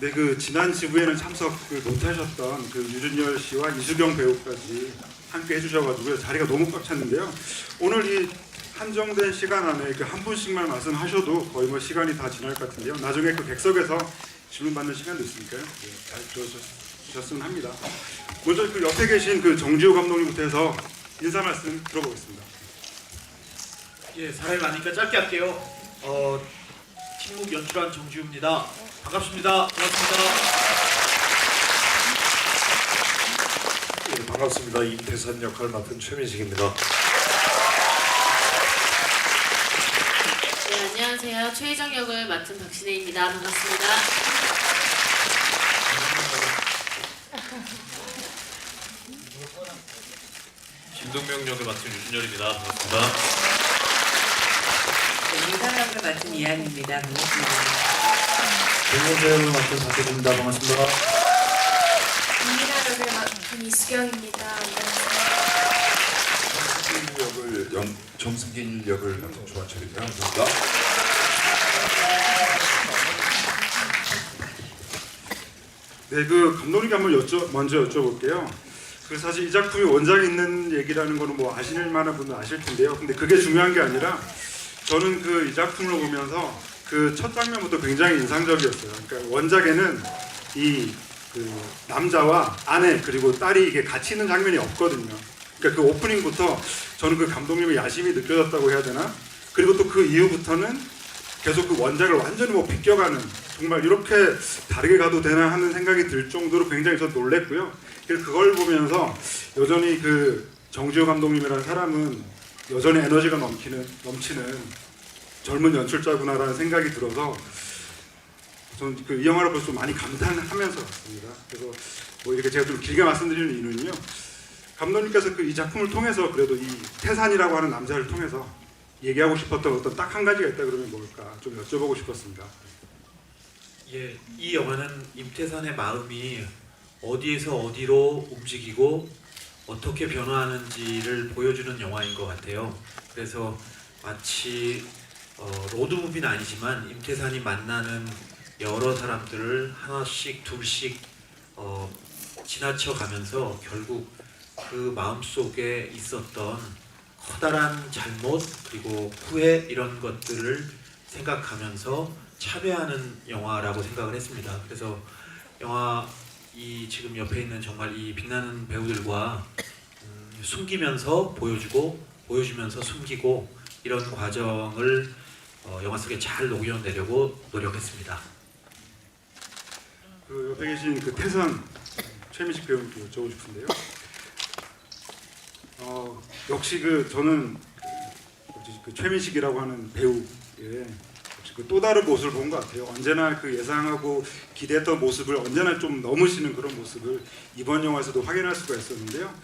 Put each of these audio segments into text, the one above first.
네, 그 지난 지부에는 참석 못하셨던 그 유준열 씨와 이수경 배우까지 함께 해주셔가지고요, 자리가 너무 꽉 찼는데요. 오늘 이 한정된 시간 안에 그 한 분씩만 말씀하셔도 거의 뭐 시간이 다 지날 것 같은데요. 나중에 그 객석에서 질문 받는 시간도 있으니까요. 네, 잘 들어주셨으면 합니다. 먼저 그 옆에 계신 그 정지호 감독님부터 해서 인사 말씀 들어보겠습니다. 예, 사람이 많으니까 짧게 할게요. 팀목 연출한 정지우입니다. 반갑습니다. 고맙습니다. 예, 반갑습니다. 임태선 역할을 맡은 최민식입니다. 네, 안녕하세요. 최희정 역을 맡은 박신혜입니다. 반갑습니다. 김동명 역을 맡은 유준열입니다. 반갑습니다. 민상 역을 맡은 이한입니다. 반갑습니다. 백문자 역을 맡은 박혜진입니다. 반갑습니다. 김미라 역을 맡은 이수경입니다. 정승길 역을 맡은 조한철입니다. 반갑습니다. 네, 그 감독님께 한번 먼저 여쭤볼게요. 그 사실 이 작품이 원작이 있는 얘기라는 거는 뭐 아실 만한 분은 아실 텐데요. 근데 그게 중요한 게 아니라 저는 그 이 작품을 보면서 그 첫 장면부터 굉장히 인상적이었어요. 그러니까 원작에는 이 그 남자와 아내 그리고 딸이 이게 같이 있는 장면이 없거든요. 그러니까 그 오프닝부터 저는 그 감독님의 야심이 느껴졌다고 해야 되나? 그리고 또 그 이후부터는 계속 그 원작을 완전히 뭐 비껴가는, 정말 이렇게 다르게 가도 되나 하는 생각이 들 정도로 굉장히 저 놀랬고요. 그래서 그걸 보면서 여전히 그 정지호 감독님이라는 사람은 여전히 에너지가 넘치는 젊은 연출자구나라는 생각이 들어서 저는 그 이 영화를 벌써 많이 감탄하면서 봤습니다. 그래서 뭐 이렇게 제가 좀 길게 말씀드리는 이유는요, 감독님께서 그 이 작품을 통해서 그래도 이 태산이라고 하는 남자를 통해서 얘기하고 싶었던 어떤 딱 한 가지가 있다 그러면 뭘까 좀 여쭤보고 싶었습니다. 예, 이 영화는 임태선의 마음이 어디에서 어디로 움직이고 어떻게 변화하는지를 보여주는 영화인 것 같아요. 그래서 마치 로드무비는 아니지만 임태선이 만나는 여러 사람들을 하나씩 둘씩 지나쳐 가면서 결국 그 마음속에 있었던 커다란 잘못 그리고 후회 이런 것들을 생각하면서 참여하는 영화라고 생각을 했습니다. 그래서 영화 이 지금 옆에 있는 정말 이 빛나는 배우들과 숨기면서 보여주고 보여주면서 숨기고 이런 과정을 영화 속에 잘 녹여내려고 노력했습니다. 그 옆에 계신 그 태산 최민식 배우님께 여쭤보고 싶은데요. 역시 그 저는 그 최민식이라고 하는 배우의 역시 그 또 다른 모습을 본 것 같아요. 언제나 그 예상하고 기대했던 모습을 언제나 좀 넘으시는 그런 모습을 이번 영화에서도 확인할 수가 있었는데요.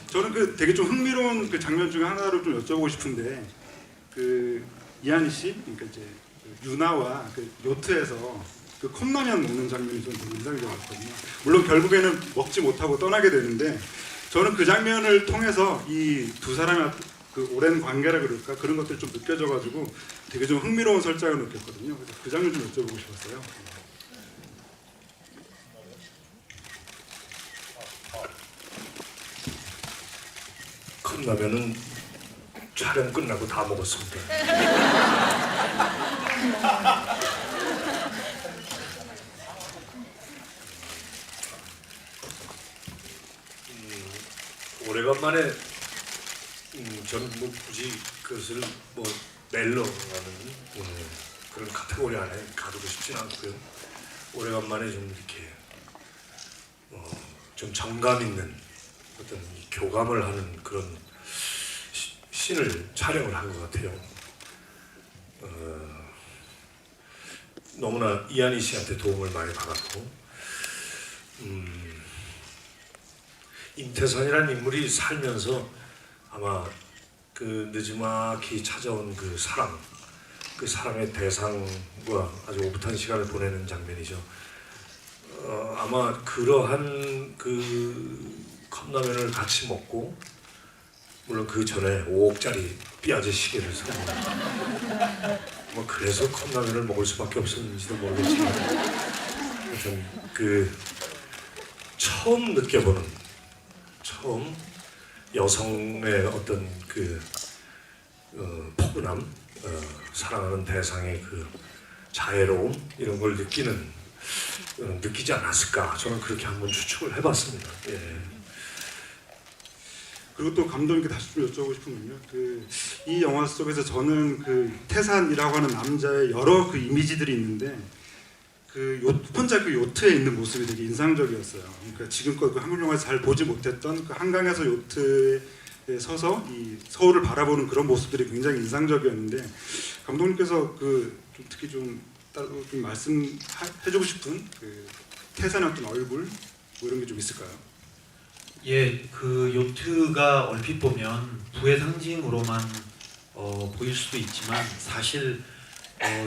저는 그 되게 좀 흥미로운 그 장면 중에 하나를 좀 여쭤보고 싶은데, 그 이한희 씨, 그러니까 이제 그 유나와 그 요트에서 그 컵라면 먹는 장면이 저는 되게 인상이 좋았거든요. 물론 결국에는 먹지 못하고 떠나게 되는데, 저는 그 장면을 통해서 이 두 사람의 그 오랜 관계라 그럴까 그런 것들이 좀 느껴져가지고 되게 좀 흥미로운 설정을 느꼈거든요. 그래서 그 장면 좀 여쭤보고 싶었어요. 컵라면은 촬영 끝나고 다 먹었습니다. 오래간만에 저는 뭐 굳이 그것을 뭐 멜로라는 그런 카테고리 안에 가두고 싶지는 않고요. 오래간만에 좀 이렇게 좀 정감 있는 어떤 교감을 하는 그런 씬을 촬영을 한 것 같아요. 너무나 이한희 씨한테 도움을 많이 받았고, 임태산이라는 인물이 살면서 아마 그 느지막이 찾아온 그 사랑, 그 사랑의 대상과 아주 오붓한 시간을 보내는 장면이죠. 아마 그러한 그 컵라면을 같이 먹고, 물론 그 전에 5억짜리 삐아제 시계를 삽니다. 뭐 그래서 컵라면을 먹을 수밖에 없었는지도 모르겠지만, 하여튼 그 처음 느껴보는, 처음 여성의 어떤 그 포근함, 사랑하는 대상의 그 자애로움, 이런 걸 느끼지 않았을까, 저는 그렇게 한번 추측을 해봤습니다. 예. 그리고 또 감독님께 다시 좀 여쭤보고 싶은 건요. 이 영화 속에서 저는 그 태산이라고 하는 남자의 여러 그 이미지들이 있는데 혼자 그 요트에 있는 모습이 되게 인상적이었어요. 그러니까 지금껏 그 한국 영화에서 잘 보지 못했던 그 한강에서 요트에 서서 이 서울을 바라보는 그런 모습들이 굉장히 인상적이었는데, 감독님께서 좀 특히 좀 따로 좀 말씀해주고 싶은 그 태산의 어떤 얼굴 뭐 이런 게 좀 있을까요? 예, 그 요트가 얼핏 보면 부의 상징으로만 보일 수도 있지만, 사실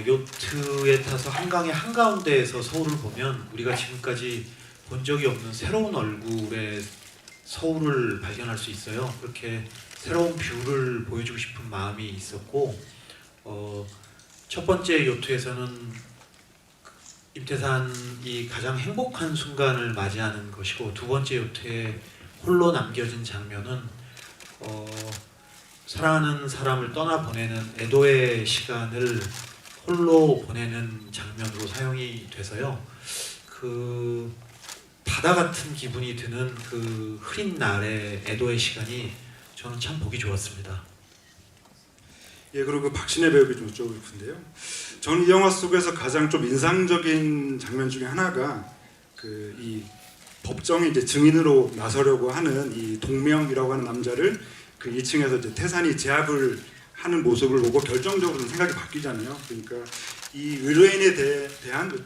요트에 타서 한강의 한가운데에서 서울을 보면 우리가 지금까지 본 적이 없는 새로운 얼굴의 서울을 발견할 수 있어요. 그렇게 새로운 뷰를 보여주고 싶은 마음이 있었고, 첫 번째 요트에서는 임태산이 가장 행복한 순간을 맞이하는 것이고, 두 번째 요트에 홀로 남겨진 장면은 사랑하는 사람을 떠나보내는 애도의 시간을 홀로 보내는 장면으로 사용이 돼서요. 그 바다 같은 기분이 드는 그 흐린 날의 애도의 시간이 저는 참 보기 좋았습니다. 예, 그리고 그 박신혜 배우에게 좀 여쭤보고 싶은데요. 저는 이 영화 속에서 가장 좀 인상적인 장면 중에 하나가 이 법정에 이제 증인으로 나서려고 하는 이 동명이라고 하는 남자를 그 2층에서 이제 태산이 제압을 하는 모습을 보고 결정적으로 생각이 바뀌잖아요. 그러니까 이 의뢰인에 대한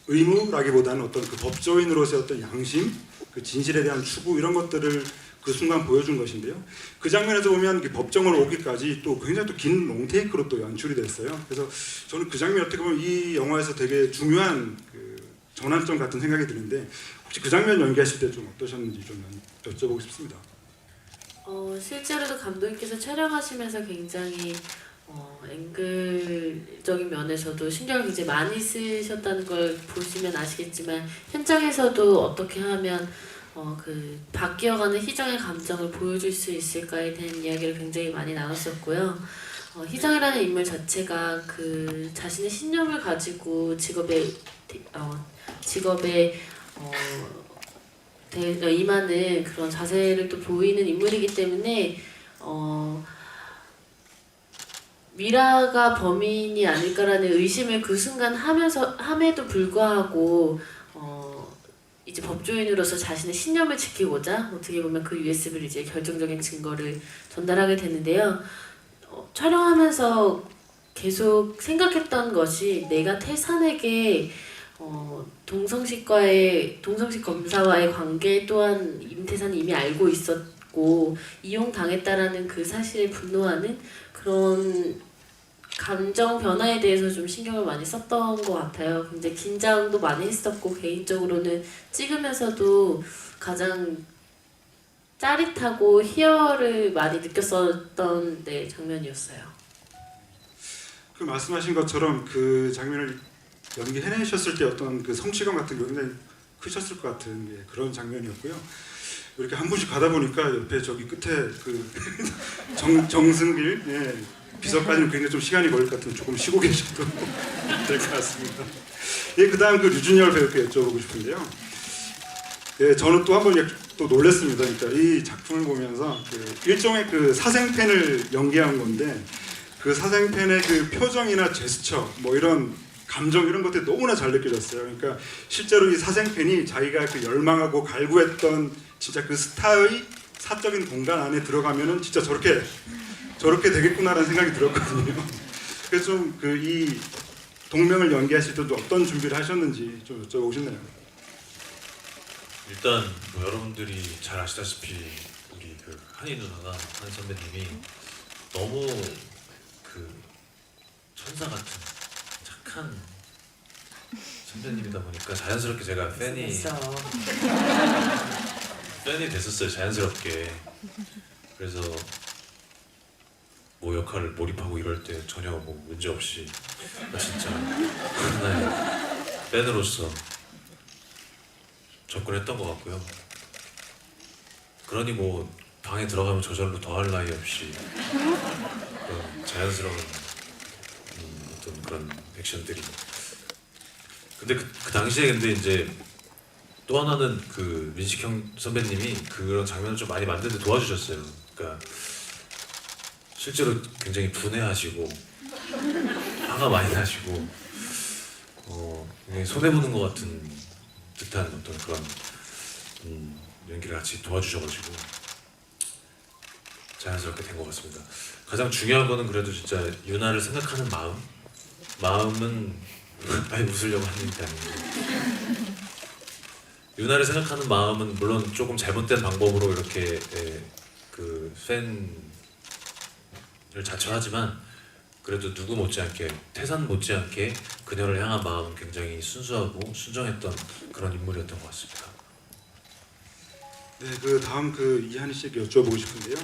의무라기보다는 어떤 그 법조인으로서의 어떤 양심, 그 진실에 대한 추구, 이런 것들을 그 순간 보여준 것인데요. 그 장면에서 보면 그 법정을 오기까지 또 굉장히 또 긴 롱테이크로 또 연출이 됐어요. 그래서 저는 그 장면이 어떻게 보면 이 영화에서 되게 중요한 그 전환점 같은 생각이 드는데, 혹시 그 장면 연기하실 때 좀 어떠셨는지 좀 여쭤보고 싶습니다. 실제로도 감독님께서 촬영하시면서 굉장히 앵글적인 면에서도 신경을 굉장히 많이 쓰셨다는 걸 보시면 아시겠지만, 현장에서도 어떻게 하면 그 바뀌어가는 희정의 감정을 보여줄 수 있을까에 대한 이야기를 굉장히 많이 나눴었고요. 희정이라는 인물 자체가 그 자신의 신념을 가지고 직업에 임하는 그런 자세를 또 보이는 인물이기 때문에 미라가 범인이 아닐까라는 의심을 그 순간 함에도 불구하고 이제 법조인으로서 자신의 신념을 지키고자 어떻게 보면 그 USB를 이제 결정적인 증거를 전달하게 되는데요. 촬영하면서 계속 생각했던 것이, 내가 태산에게 동성식 검사와의 관계 또한 임태산이 이미 알고 있었고 이용당했다라는 그 사실에 분노하는 그런 감정 변화에 대해서 좀 신경을 많이 썼던 것 같아요. 굉장히 긴장도 많이 했었고, 개인적으로는 찍으면서도 가장 짜릿하고 희열을 많이 느꼈었던 장면이었어요. 그 말씀하신 것처럼 그 장면을 연기해내셨을 때 어떤 그 성취감 같은 게 굉장히 크셨을 것 같은 그런 장면이었고요. 이렇게 한 분씩 가다 보니까 옆에 저기 끝에 그 정승길 비서까지는 굉장히 좀 시간이 걸릴 것 같은데 조금 쉬고 계셔도 될 것 같습니다. 예, 그다음 그 류준열 배우께 여쭤보고 싶은데요. 예, 저는 또 한 번 또 놀랐습니다. 그러니까 이 작품을 보면서 그 일종의 그 사생팬을 연기한 건데, 그 사생팬의 그 표정이나 제스처, 뭐 이런 감정, 이런 것들이 너무나 잘 느껴졌어요. 그러니까 실제로 이 사생팬이 자기가 그 열망하고 갈구했던 진짜 그 스타의 사적인 공간 안에 들어가면은 진짜 저렇게 되겠구나라는 생각이 들었거든요. 그래서 좀 그 이 동명을 연기하실 때도 어떤 준비를 하셨는지 좀 여쭤보고 싶네요. 일단 뭐 여러분들이 잘 아시다시피 우리 그 한희 누나가 한 선배님이 너무 그 천사 같은 착한 선배님이다 보니까 자연스럽게 제가 팬이 됐었어요. 자연스럽게. 그래서 뭐 역할을 몰입하고 이럴 때 전혀 뭐 문제 없이 진짜 하나의 팬으로서 접근했던 것 같고요. 그러니 뭐 방에 들어가면 저절로 더할 나위 없이 그런 자연스러운 어떤 그런 액션들이. 근데 그 당시에 근데 이제 또 하나는 그 민식형 선배님이 그런 장면을 좀 많이 만드는데 도와주셨어요. 그러니까 실제로 굉장히 분해하시고 화가 많이 나시고 굉장히 손해 보는 것 같은 듯한 어떤 그런 연기를 같이 도와주셔가지고 자연스럽게 된 것 같습니다. 가장 중요한 거는 그래도 진짜 유나를 생각하는 마음은 아니 웃으려고 하는 게 아니고 유나를 생각하는 마음은 물론 조금 잘못된 방법으로 이렇게 그 팬을 자처하지만 그래도 누구 못지않게 태산 못지않게 그녀를 향한 마음은 굉장히 순수하고 순정했던 그런 인물이었던 것 같습니다. 네, 그 다음 그 이한희 씨에게 여쭤보고 싶은데요.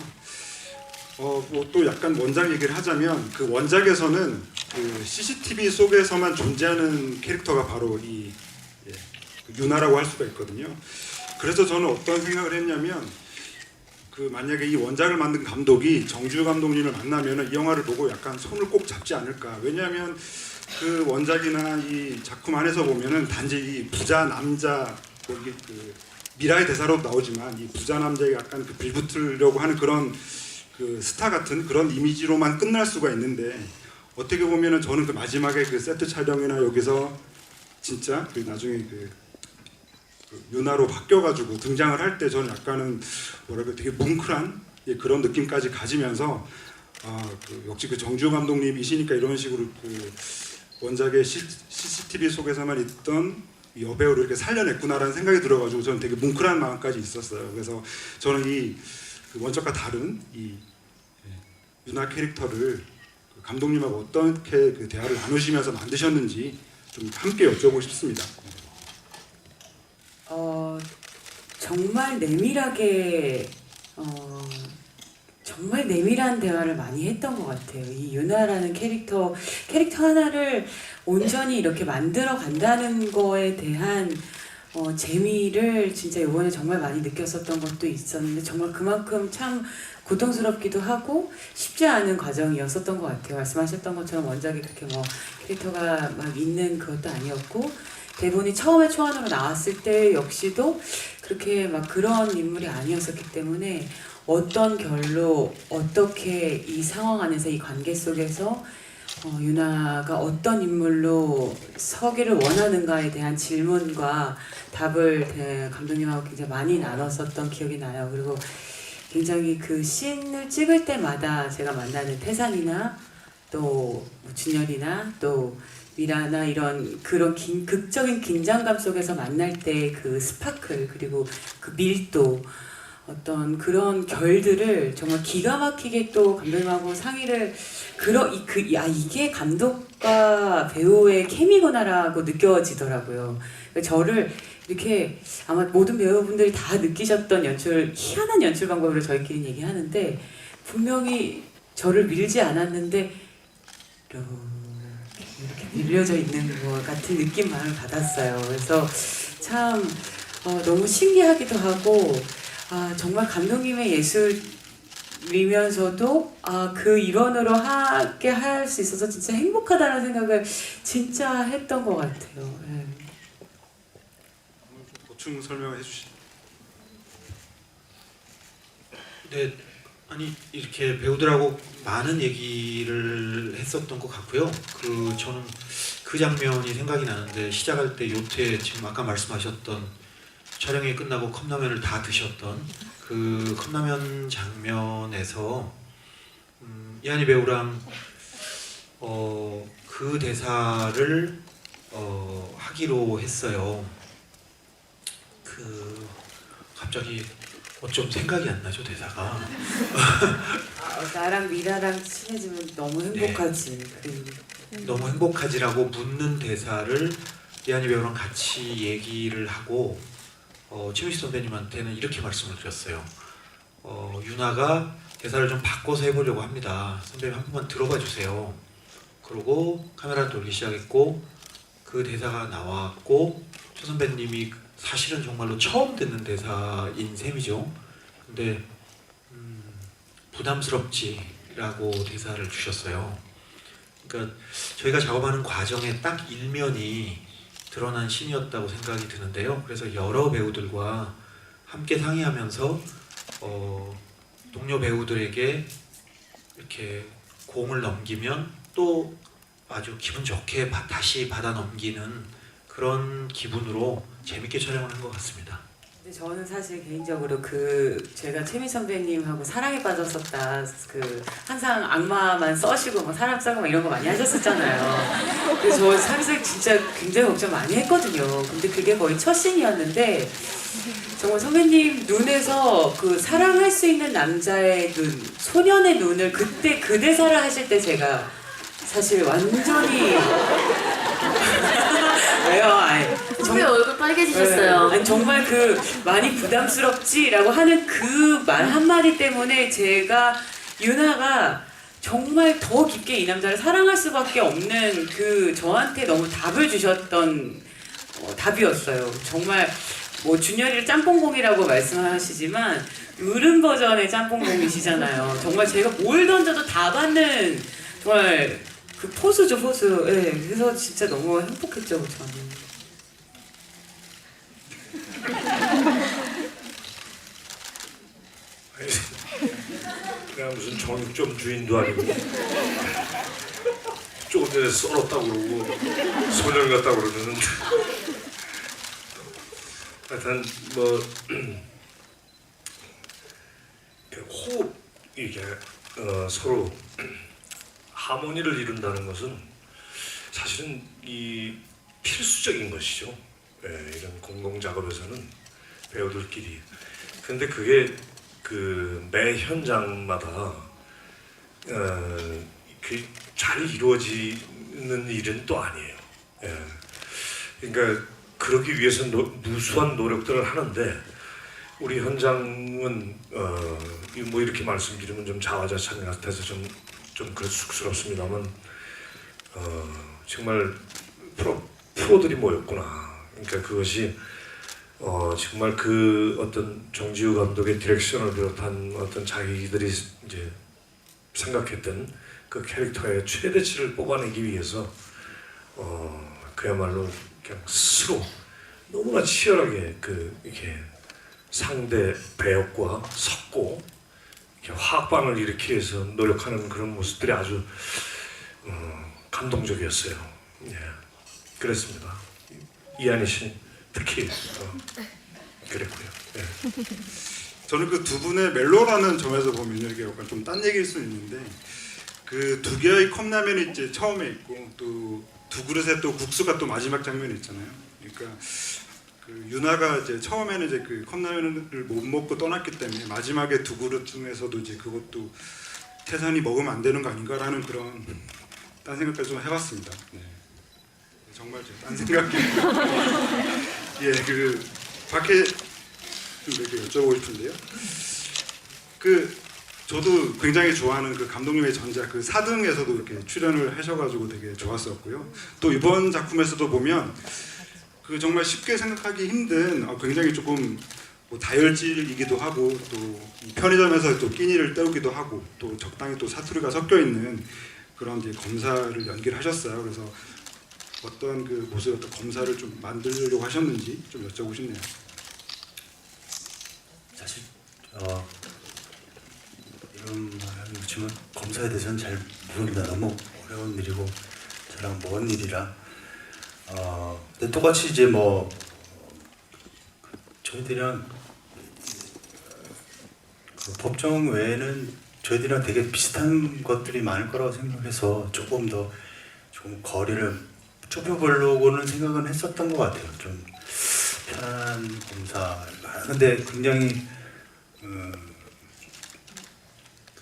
뭐 또 약간 원작 얘기를 하자면 그 원작에서는 그 CCTV 속에서만 존재하는 캐릭터가 바로 이 그 유나라고 할 수가 있거든요. 그래서 저는 어떤 생각을 했냐면 그 만약에 이 원작을 만든 감독이 정주 감독님을 만나면은 이 영화를 보고 약간 손을 꼭 잡지 않을까. 왜냐하면 그 원작이나 이 작품 안에서 보면은 단지 이 부자 남자 거기 그 미라의 대사로 나오지만 이 부자 남자에게 약간 그 빌붙으려고 하는 그런 그 스타 같은 그런 이미지로만 끝날 수가 있는데 어떻게 보면은 저는 그 마지막에 그 세트 촬영이나 여기서 진짜 그 나중에 그 유나로 바뀌어가지고 등장을 할 때 저는 약간은 뭐랄까 되게 뭉클한 그런 느낌까지 가지면서 그 역시 그 정주 감독님이시니까 이런 식으로 그 원작의 CCTV 속에서만 있던 여배우를 이렇게 살려냈구나라는 생각이 들어가지고 저는 되게 뭉클한 마음까지 있었어요. 그래서 저는 이 그 원작과 다른 이 유나 캐릭터를 그 감독님하고 어떻게 그 대화를 나누시면서 만드셨는지 좀 함께 여쭤보고 싶습니다. 정말 내밀하게 정말 내밀한 대화를 많이 했던 것 같아요. 이 유나라는 캐릭터 하나를 온전히 이렇게 만들어 간다는 거에 대한 재미를 진짜 이번에 정말 많이 느꼈었던 것도 있었는데 정말 그만큼 참 고통스럽기도 하고 쉽지 않은 과정이었었던 것 같아요. 말씀하셨던 것처럼 원작에 그렇게 뭐 캐릭터가 막 있는 그것도 아니었고 대본이 처음에 초안으로 나왔을 때 역시도 그렇게 막 그런 인물이 아니었었기 때문에 어떤 결로 어떻게 이 상황 안에서 이 관계 속에서 유나가 어떤 인물로 서기를 원하는가에 대한 질문과 답을 감독님하고 굉장히 많이 나눴었던 기억이 나요. 그리고 굉장히 그 씬을 찍을 때마다 제가 만나는 태산이나 또 준열이나 또 미라나 이런 그런 극적인 긴장감 속에서 만날 때 그 스파클 그리고 그 밀도 어떤 그런 결들을 정말 기가 막히게 또 감독님하고 상의를 이게 감독과 배우의 케미구나라고 느껴지더라고요. 저를 이렇게 아마 모든 배우분들이 다 느끼셨던 희한한 연출 방법으로 저희끼리 얘기하는데 분명히 저를 밀지 않았는데 이렇게 밀려져 있는 것 같은 느낌만을 받았어요. 그래서 참 너무 신기하기도 하고 정말 감독님의 예술이면서도 그 일원으로 하게 할 수 있어서 진짜 행복하다는 생각을 진짜 했던 것 같아요. 네. 보충 설명해 주시죠. 네, 아니 이렇게 배우들하고 많은 얘기를 했었던 것 같고요. 저는 그 장면이 생각이 나는데 시작할 때 요트에 지금 아까 말씀하셨던 촬영이 끝나고 컵라면을 다 드셨던 그 컵라면 장면에서 이한희 배우랑 그 대사를 하기로 했어요. 그 갑자기 어쩜 생각이 안 나죠 대사가. 나랑 미라랑 친해지면 너무 행복하지. 너무 행복하지라고 묻는 대사를 이한희 배우랑 같이 얘기를 하고 최민식 선배님한테는 이렇게 말씀을 드렸어요. 유나가 대사를 좀 바꿔서 해보려고 합니다. 선배님 한 번만 들어봐 주세요. 그러고 카메라를 돌기 시작했고 그 대사가 나왔고 최 선배님이 사실은 정말로 처음 듣는 대사인 셈이죠. 근데 부담스럽지라고 대사를 주셨어요. 그러니까 저희가 작업하는 과정에 딱 일면이 드러난 신이었다고 생각이 드는데요. 그래서 여러 배우들과 함께 상의하면서 동료 배우들에게 이렇게 공을 넘기면 또 아주 기분 좋게 다시 받아 넘기는 그런 기분으로 재밌게 촬영을 한 것 같습니다. 근데 저는 사실 개인적으로 제가 최민 선배님하고 사랑에 빠졌었다. 항상 악마만 써시고 막 사람 싸고 막 이런 거 많이 하셨었잖아요. 그래서 저 사실 진짜 굉장히 걱정 많이 했거든요. 근데 그게 거의 첫 씬이었는데 정말 선배님 눈에서 사랑할 수 있는 남자의 눈, 소년의 눈을 그때 그 대사를 하실 때 제가 사실 완전히 왜요? 아니, 선배 얼굴 빨개지셨어요. 아니 정말 많이 부담스럽지라고 하는 그 말 한마디 때문에 제가 유나가 정말 더 깊게 이 남자를 사랑할 수밖에 없는 저한테 너무 답을 주셨던 답이었어요. 정말 뭐 준열이를 짬뽕공이라고 말씀하시지만 어른 버전의 짬뽕공이시잖아요. 정말 제가 뭘 던져도 다 받는 정말 포수죠, 포수. 예, 그래서 진짜 너무 행복했죠, 저는. 내가 무슨 정육점 주인도 아니고 조금 전에 썰었다고 그러고 소년 같다고 그러는. 하여튼 뭐 호흡 이게 서로 하모니를 이룬다는 것은 사실은 이 필수적인 것이죠. 이런 공동 작업에서는 배우들끼리. 근데 그게 매 현장마다 잘 이루어지는 일은 또 아니에요. 그러니까 그러기 위해서 무수한 노력들을 하는데 우리 현장은 뭐 이렇게 말씀드리면 좀 자화자찬 같아서 좀 쑥스럽습니다만 정말 프로들이 모였구나. 그러니까 그것이 정말 어떤 정지우 감독의 디렉션을 비롯한 어떤 자기들이 이제 생각했던 그 캐릭터의 최대치를 뽑아내기 위해서 그야말로 그냥 스스로 너무나 치열하게 이렇게 상대 배역과 섞고 이렇게 화학방을 일으키기 위해서 노력하는 그런 모습들이 아주 감동적이었어요. 예, 그랬습니다. 이한희 씨 특히 그랬고요. 예. 저는 그 두 분의 멜로라는 점에서 보면 이게 약간 좀 딴 얘기일 수 있는데 그 두 개의 컵라면이 이제 처음에 있고 또 두 그릇에 또 국수가 또 마지막 장면에 있잖아요. 그러니까 유나가 이제 처음에는 이제 컵라면을 못 먹고 떠났기 때문에 마지막에 두 그릇 중에서도 이제 그것도 태산이 먹으면 안 되는 거 아닌가라는 그런 딴 생각까지 좀 해봤습니다. 네. 정말 딴 생각이. 예, 밖에 좀 이렇게 여쭤보고 싶은데요. 저도 굉장히 좋아하는 감독님의 전작 4등에서도 이렇게 출연을 하셔가지고 되게 좋았었고요. 또 이번 작품에서도 보면 정말 쉽게 생각하기 힘든 굉장히 조금 뭐 다혈질이기도 하고 또 편의점에서 또 끼니를 때우기도 하고 또 적당히 또 사투리가 섞여 있는 그런 이제 검사를 연기를 하셨어요. 그래서 어떤 모습, 어떤 검사를 좀 만들려고 하셨는지 좀 여쭤보고 싶네요. 사실 이런 말하면 그렇지만 검사에 대해서는 잘 모릅니다. 너무 어려운 일이고 저랑 먼 일이라. 근데 똑같이 이제 뭐 저희들이랑 법정 외에는 저희들이랑 되게 비슷한 것들이 많을 거라고 생각해서 조금 거리를 좁혀보려고는 생각은 했었던 것 같아요. 좀 편안한 검사. 근데 굉장히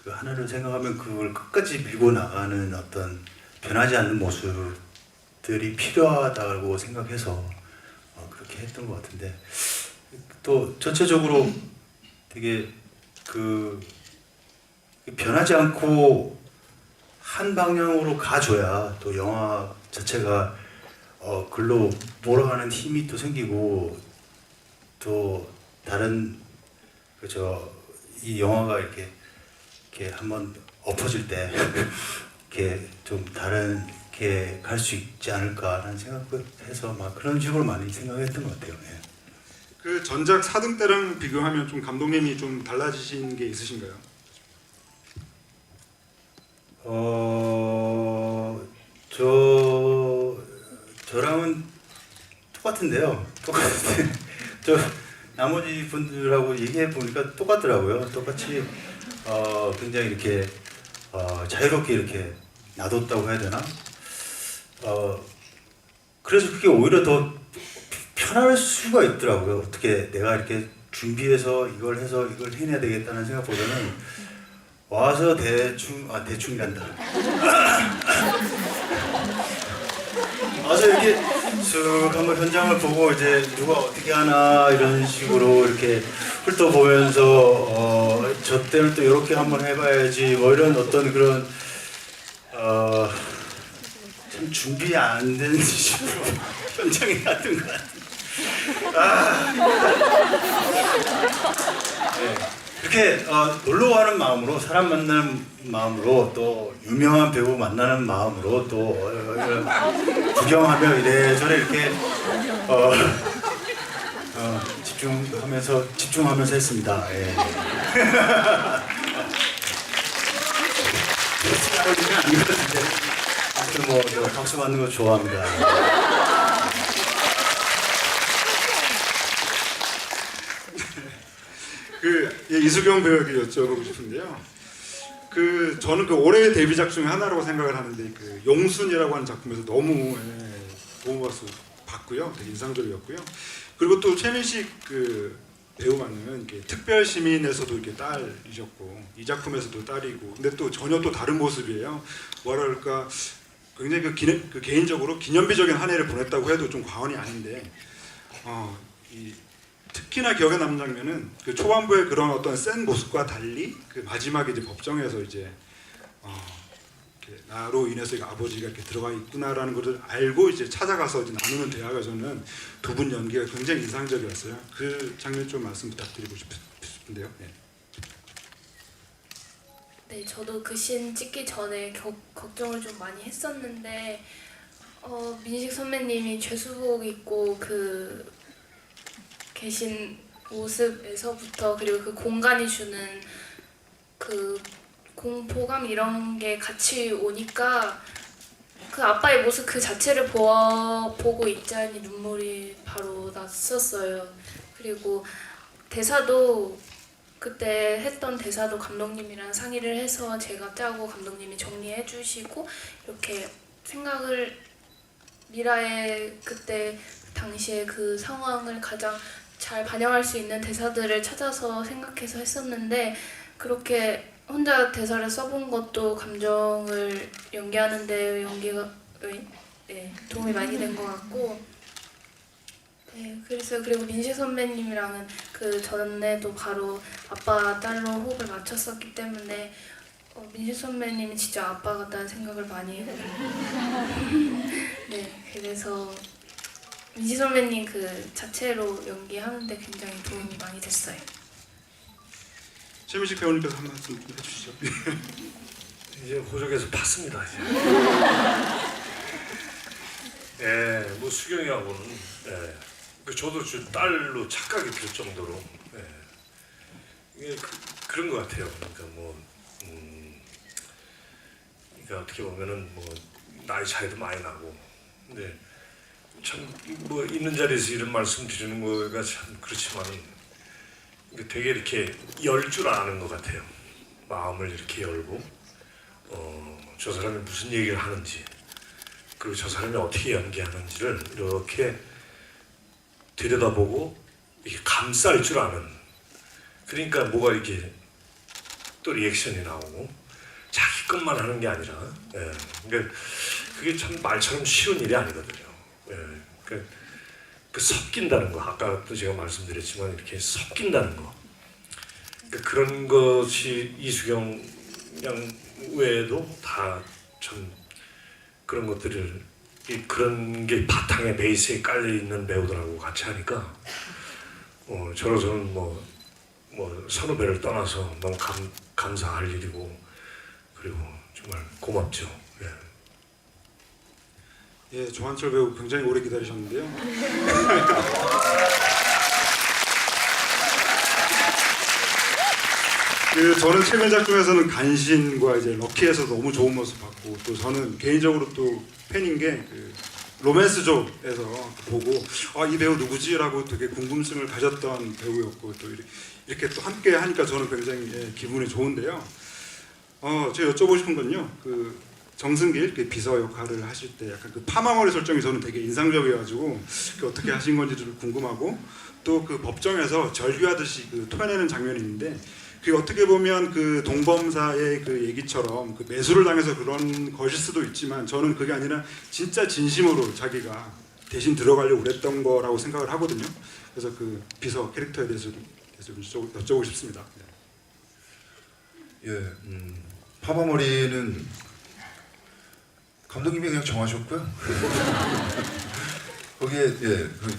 그 하나를 생각하면 그걸 끝까지 밀고 나가는 어떤 변하지 않는 모습들이 필요하다고 생각해서 그렇게 했던 것 같은데 또 전체적으로 되게 그 변하지 않고 한 방향으로 가줘야 또 영화 자체가 글로 몰아가는 힘이 또 생기고 또 다른 그저 이 영화가 이렇게 한번 엎어질 때 이렇게 좀 다른 게 갈 수 있지 않을까라는 생각을 해서 막 그런 식으로 많이 생각했던 것 같아요. 예. 그 전작 4등 때랑 비교하면 좀 감독님이 좀 달라지신 게 있으신가요? 저랑은 똑같은데요. 똑같은데 저 나머지 분들하고 얘기해 보니까 똑같더라고요. 똑같이 굉장히 이렇게 자유롭게 이렇게 놔뒀다고 해야 되나? 그래서 그게 오히려 더 편할 수가 있더라고요. 어떻게 내가 이렇게 준비해서 이걸 해서 이걸 해내야 되겠다는 생각보다는 와서 대충이란다. 와서 이렇게 쓱 한번 현장을 보고 이제 누가 어떻게 하나 이런 식으로 이렇게 훑어보면서 저 때는 또 이렇게 한번 해봐야지 뭐 이런 어떤 그런 참 준비 안 된 식으로 현장에 갔던 것 같아요. 네. 이렇게 놀러 가는 마음으로 사람 만나는 마음으로 또 유명한 배우 만나는 마음으로 또 구경하며 이래저래 이렇게 집중하면서 했습니다. 예. 아닌 것 같은데 아무튼 뭐 박수 받는 거 좋아합니다. 이수경 배우에게 여쭤보고 싶은데요. 저는 올해의 데뷔작 중에 하나라고 생각을 하는데 용순이라고 하는 작품에서 너무 봤고요. 되게 인상적이었고요. 그리고 또 최민식 배우만은 특별 시민에서도 이렇게 딸이셨고 이 작품에서도 딸이고 근데 또 전혀 또 다른 모습이에요. 뭐랄까 굉장히 개인적으로 기념비적인 한 해를 보냈다고 해도 좀 과언이 아닌데 특히나 기억에 남는 장면은 초반부의 그런 어떤 센 모습과 달리 마지막에 이제 법정에서 이제 나로 인해서 아버지가 이렇게 들어가 있구나라는 것을 알고 이제 찾아가서 이제 나누는 대화가 저는 두 분 연기가 굉장히 인상적이었어요. 그 장면 좀 말씀 부탁드리고 싶은데요. 네. 네, 저도 그 씬 찍기 전에 걱정을 좀 많이 했었는데 민식 선배님이 죄수복 입고 계신 모습에서부터 그리고 그 공간이 주는 공포감 이런 게 같이 오니까 그 아빠의 모습 그 자체를 보고 있자니 눈물이 바로 났었어요. 그리고 대사도 그때 했던 대사도 감독님이랑 상의를 해서 제가 짜고 감독님이 정리해 주시고 이렇게 생각을 미라의 그때 당시에 그 상황을 가장 잘 반영할 수 있는 대사들을 찾아서 생각해서 했었는데 그렇게 혼자 대사를 써본 것도 감정을 연기하는 데 도움이 많이 된 것 같고 그리고 민식 선배님이랑은 그 전에도 바로 아빠 딸로 호흡을 맞췄었기 때문에 민식 선배님이 진짜 아빠 같다는 생각을 많이 했거든요. 네, 그래서 민식 선배님 그 자체로 연기하는데 굉장히 도움이 많이 됐어요. 최민식 배우님께서 한 말씀 해주시죠. 이제 호적에서 팠습니다. 이제. 예, 뭐 수경이하고는 저도 딸로 착각이 들 정도로 이게 그런 것 같아요. 그러니까 그러니까 어떻게 보면은 나이 차이도 많이 나고 근데 참 있는 자리에서 이런 말씀 드리는 거가 참 그렇지만은 되게 이렇게 열 줄 아는 것 같아요. 마음을 이렇게 열고 저 사람이 무슨 얘기를 하는지 그리고 저 사람이 어떻게 연기하는지를 이렇게 들여다보고 이게 감쌀 줄 아는, 그러니까 뭐가 이렇게 또 리액션이 나오고 자기 것만 하는 게 아니라, 예. 그러니까 그게 참 말처럼 쉬운 일이 아니거든요. 예. 그러니까 그 섞인다는 거, 아까도 제가 말씀드렸지만 이렇게 섞인다는 거, 그러니까 그런 것이 이수경 양 외에도 다 참 그런 것들을, 그런 게 바탕에 베이스에 깔려 있는 배우들하고 같이 하니까 저로서는 뭐 선후배를 떠나서 너무 감사할 일이고, 그리고 정말 고맙죠. 예. 예, 조한철 배우 굉장히 오래 기다리셨는데요. 저는 최근 작품에서는 간신과 이제 럭키에서 너무 좋은 모습 봤고, 또 저는 개인적으로 또 팬인 게 로맨스족에서 보고 이 배우 누구지라고 되게 궁금증을 가졌던 배우였고, 또 이렇게 또 함께 하니까 저는 굉장히 기분이 좋은데요. 제가 여쭤보고 싶은 건요, 정승길 비서 역할을 하실 때 약간 파마머리 설정이 저는 되게 인상적이어가지고 어떻게 하신 건지를 궁금하고, 또 법정에서 절규하듯이 토해내는 장면이 있는데, 그게 어떻게 보면 동범사의 얘기처럼 매수를 당해서 그런 것일 수도 있지만, 저는 그게 아니라 진짜 진심으로 자기가 대신 들어가려고 그랬던 거라고 생각을 하거든요. 그래서 비서 캐릭터에 대해서 좀 여쭤보고 싶습니다. 예, 파마머리는 감독님이 그냥 정하셨고요. 거기에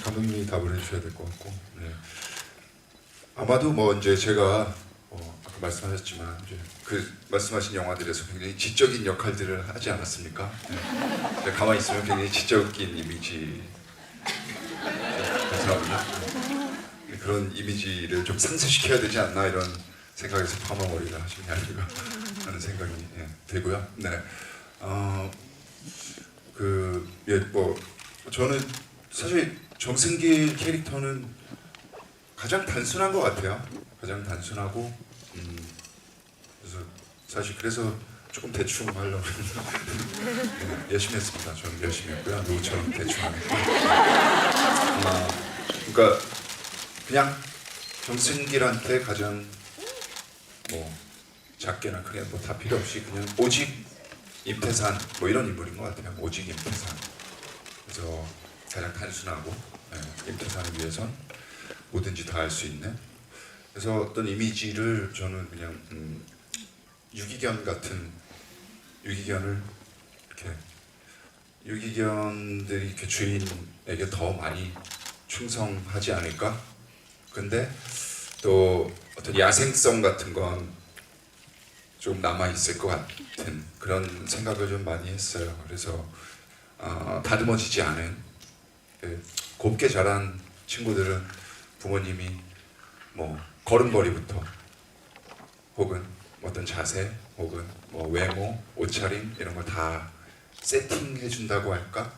감독님이 답을 해주셔야 될 것 같고, 네. 아마도 이제 제가 아까 말씀하셨지만 이제 말씀하신 영화들에서 굉장히 지적인 역할들을 하지 않았습니까? 네. 가만히 있으면 굉장히 지적인 이미지, 감사합니다. 그런 이미지를 좀 상쇄시켜야 되지 않나 이런 생각에서 파마머리를 하신 게 아닌가 하는 생각이 들고요. 네. 저는 사실 정승길 캐릭터는 가장 단순한 것 같아요. 가장 단순하고, 그래서 조금 대충 하려고 열심히 했습니다. 저는 열심히 했고요. 누구처럼 대충 안 했고. 그러니까 그냥 정승길한테 가장 작게나 크게 다 필요 없이 그냥 오직 임태산 이런 인물인 것 같아요. 오직 임태산. 그래서 가장 단순하고, 임태산을 위해선 뭐든지 다 할 수 있는. 그래서 어떤 이미지를 저는 그냥 유기견 같은, 유기견을 이렇게, 유기견들이 이렇게 주인에게 더 많이 충성하지 않을까? 근데 또 어떤 야생성 같은 건 좀 남아 있을 것 같은 그런 생각을 좀 많이 했어요. 그래서 다듬어지지 않은, 곱게 자란 친구들은 부모님이 걸음걸이부터 혹은 어떤 자세 혹은 외모, 옷차림 이런 걸 다 세팅해 준다고 할까?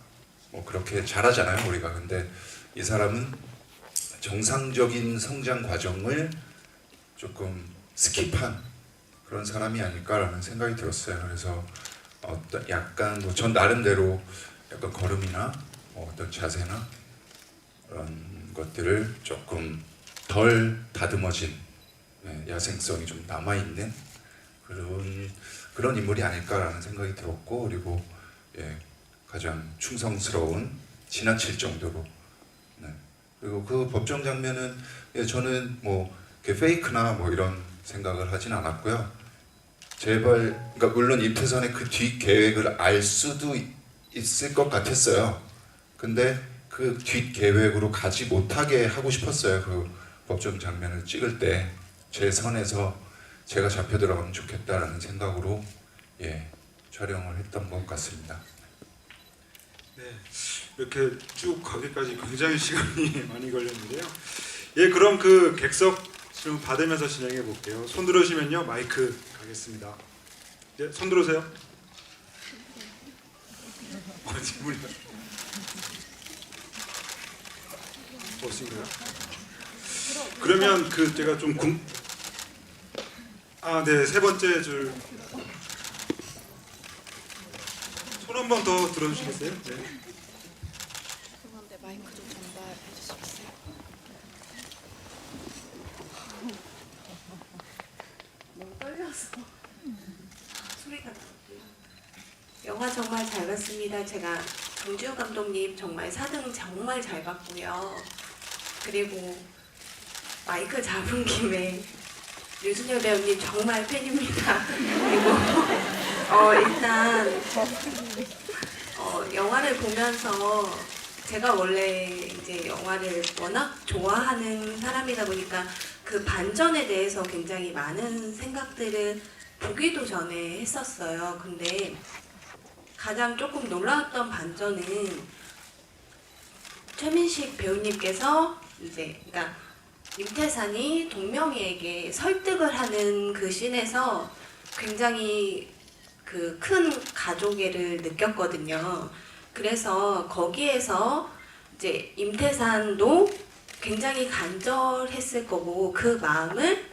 그렇게 잘하잖아요, 우리가. 근데 이 사람은 정상적인 성장 과정을 조금 스킵한 그런 사람이 아닐까라는 생각이 들었어요. 그래서 어떤 약간 전 나름대로 약간 걸음이나 어떤 자세나 그런 것들을 조금 덜 다듬어진, 야생성이 좀 남아 있는 그런 인물이 아닐까라는 생각이 들었고, 그리고 가장 충성스러운, 지나칠 정도로. 그리고 그 법정 장면은 저는 페이크나 이런 생각을 하진 않았고요. 그러니까 물론 임태선의 그 뒷 계획을 알 수도 있을 것 같았어요. 근데 그 뒷 계획으로 가지 못하게 하고 싶었어요. 그 법정 장면을 찍을 때 제 선에서 제가 잡혀 들어가면 좋겠다라는 생각으로 촬영을 했던 것 같습니다. 네, 이렇게 쭉 가기까지 굉장히 시간이 많이 걸렸는데요. 그럼 객석 질문 받으면서 진행해 볼게요. 손 들으시면요, 마이크 가겠습니다. 손 들으세요. 질문이 없으신가요? 그러면 제가 좀 네, 세 번째 줄. 손 한 번 더 들어주시겠어요? 네. 죄송한데 마이크 좀 전달해 주시겠어요? 영화 정말 잘 봤습니다. 제가 정지호 감독님 정말 4등 정말 잘 봤고요. 그리고 마이크 잡은 김에 류준열 배우님 정말 팬입니다. 그리고 일단 영화를 보면서 제가 원래 이제 영화를 워낙 좋아하는 사람이다 보니까 그 반전에 대해서 굉장히 많은 생각들을 보기도 전에 했었어요. 근데 가장 조금 놀라웠던 반전은 최민식 배우님께서 이제 그러니까 임태산이 동명이에게 설득을 하는 그 씬에서 굉장히 그 큰 가족애를 느꼈거든요. 그래서 거기에서 이제 임태산도 굉장히 간절했을 거고 그 마음을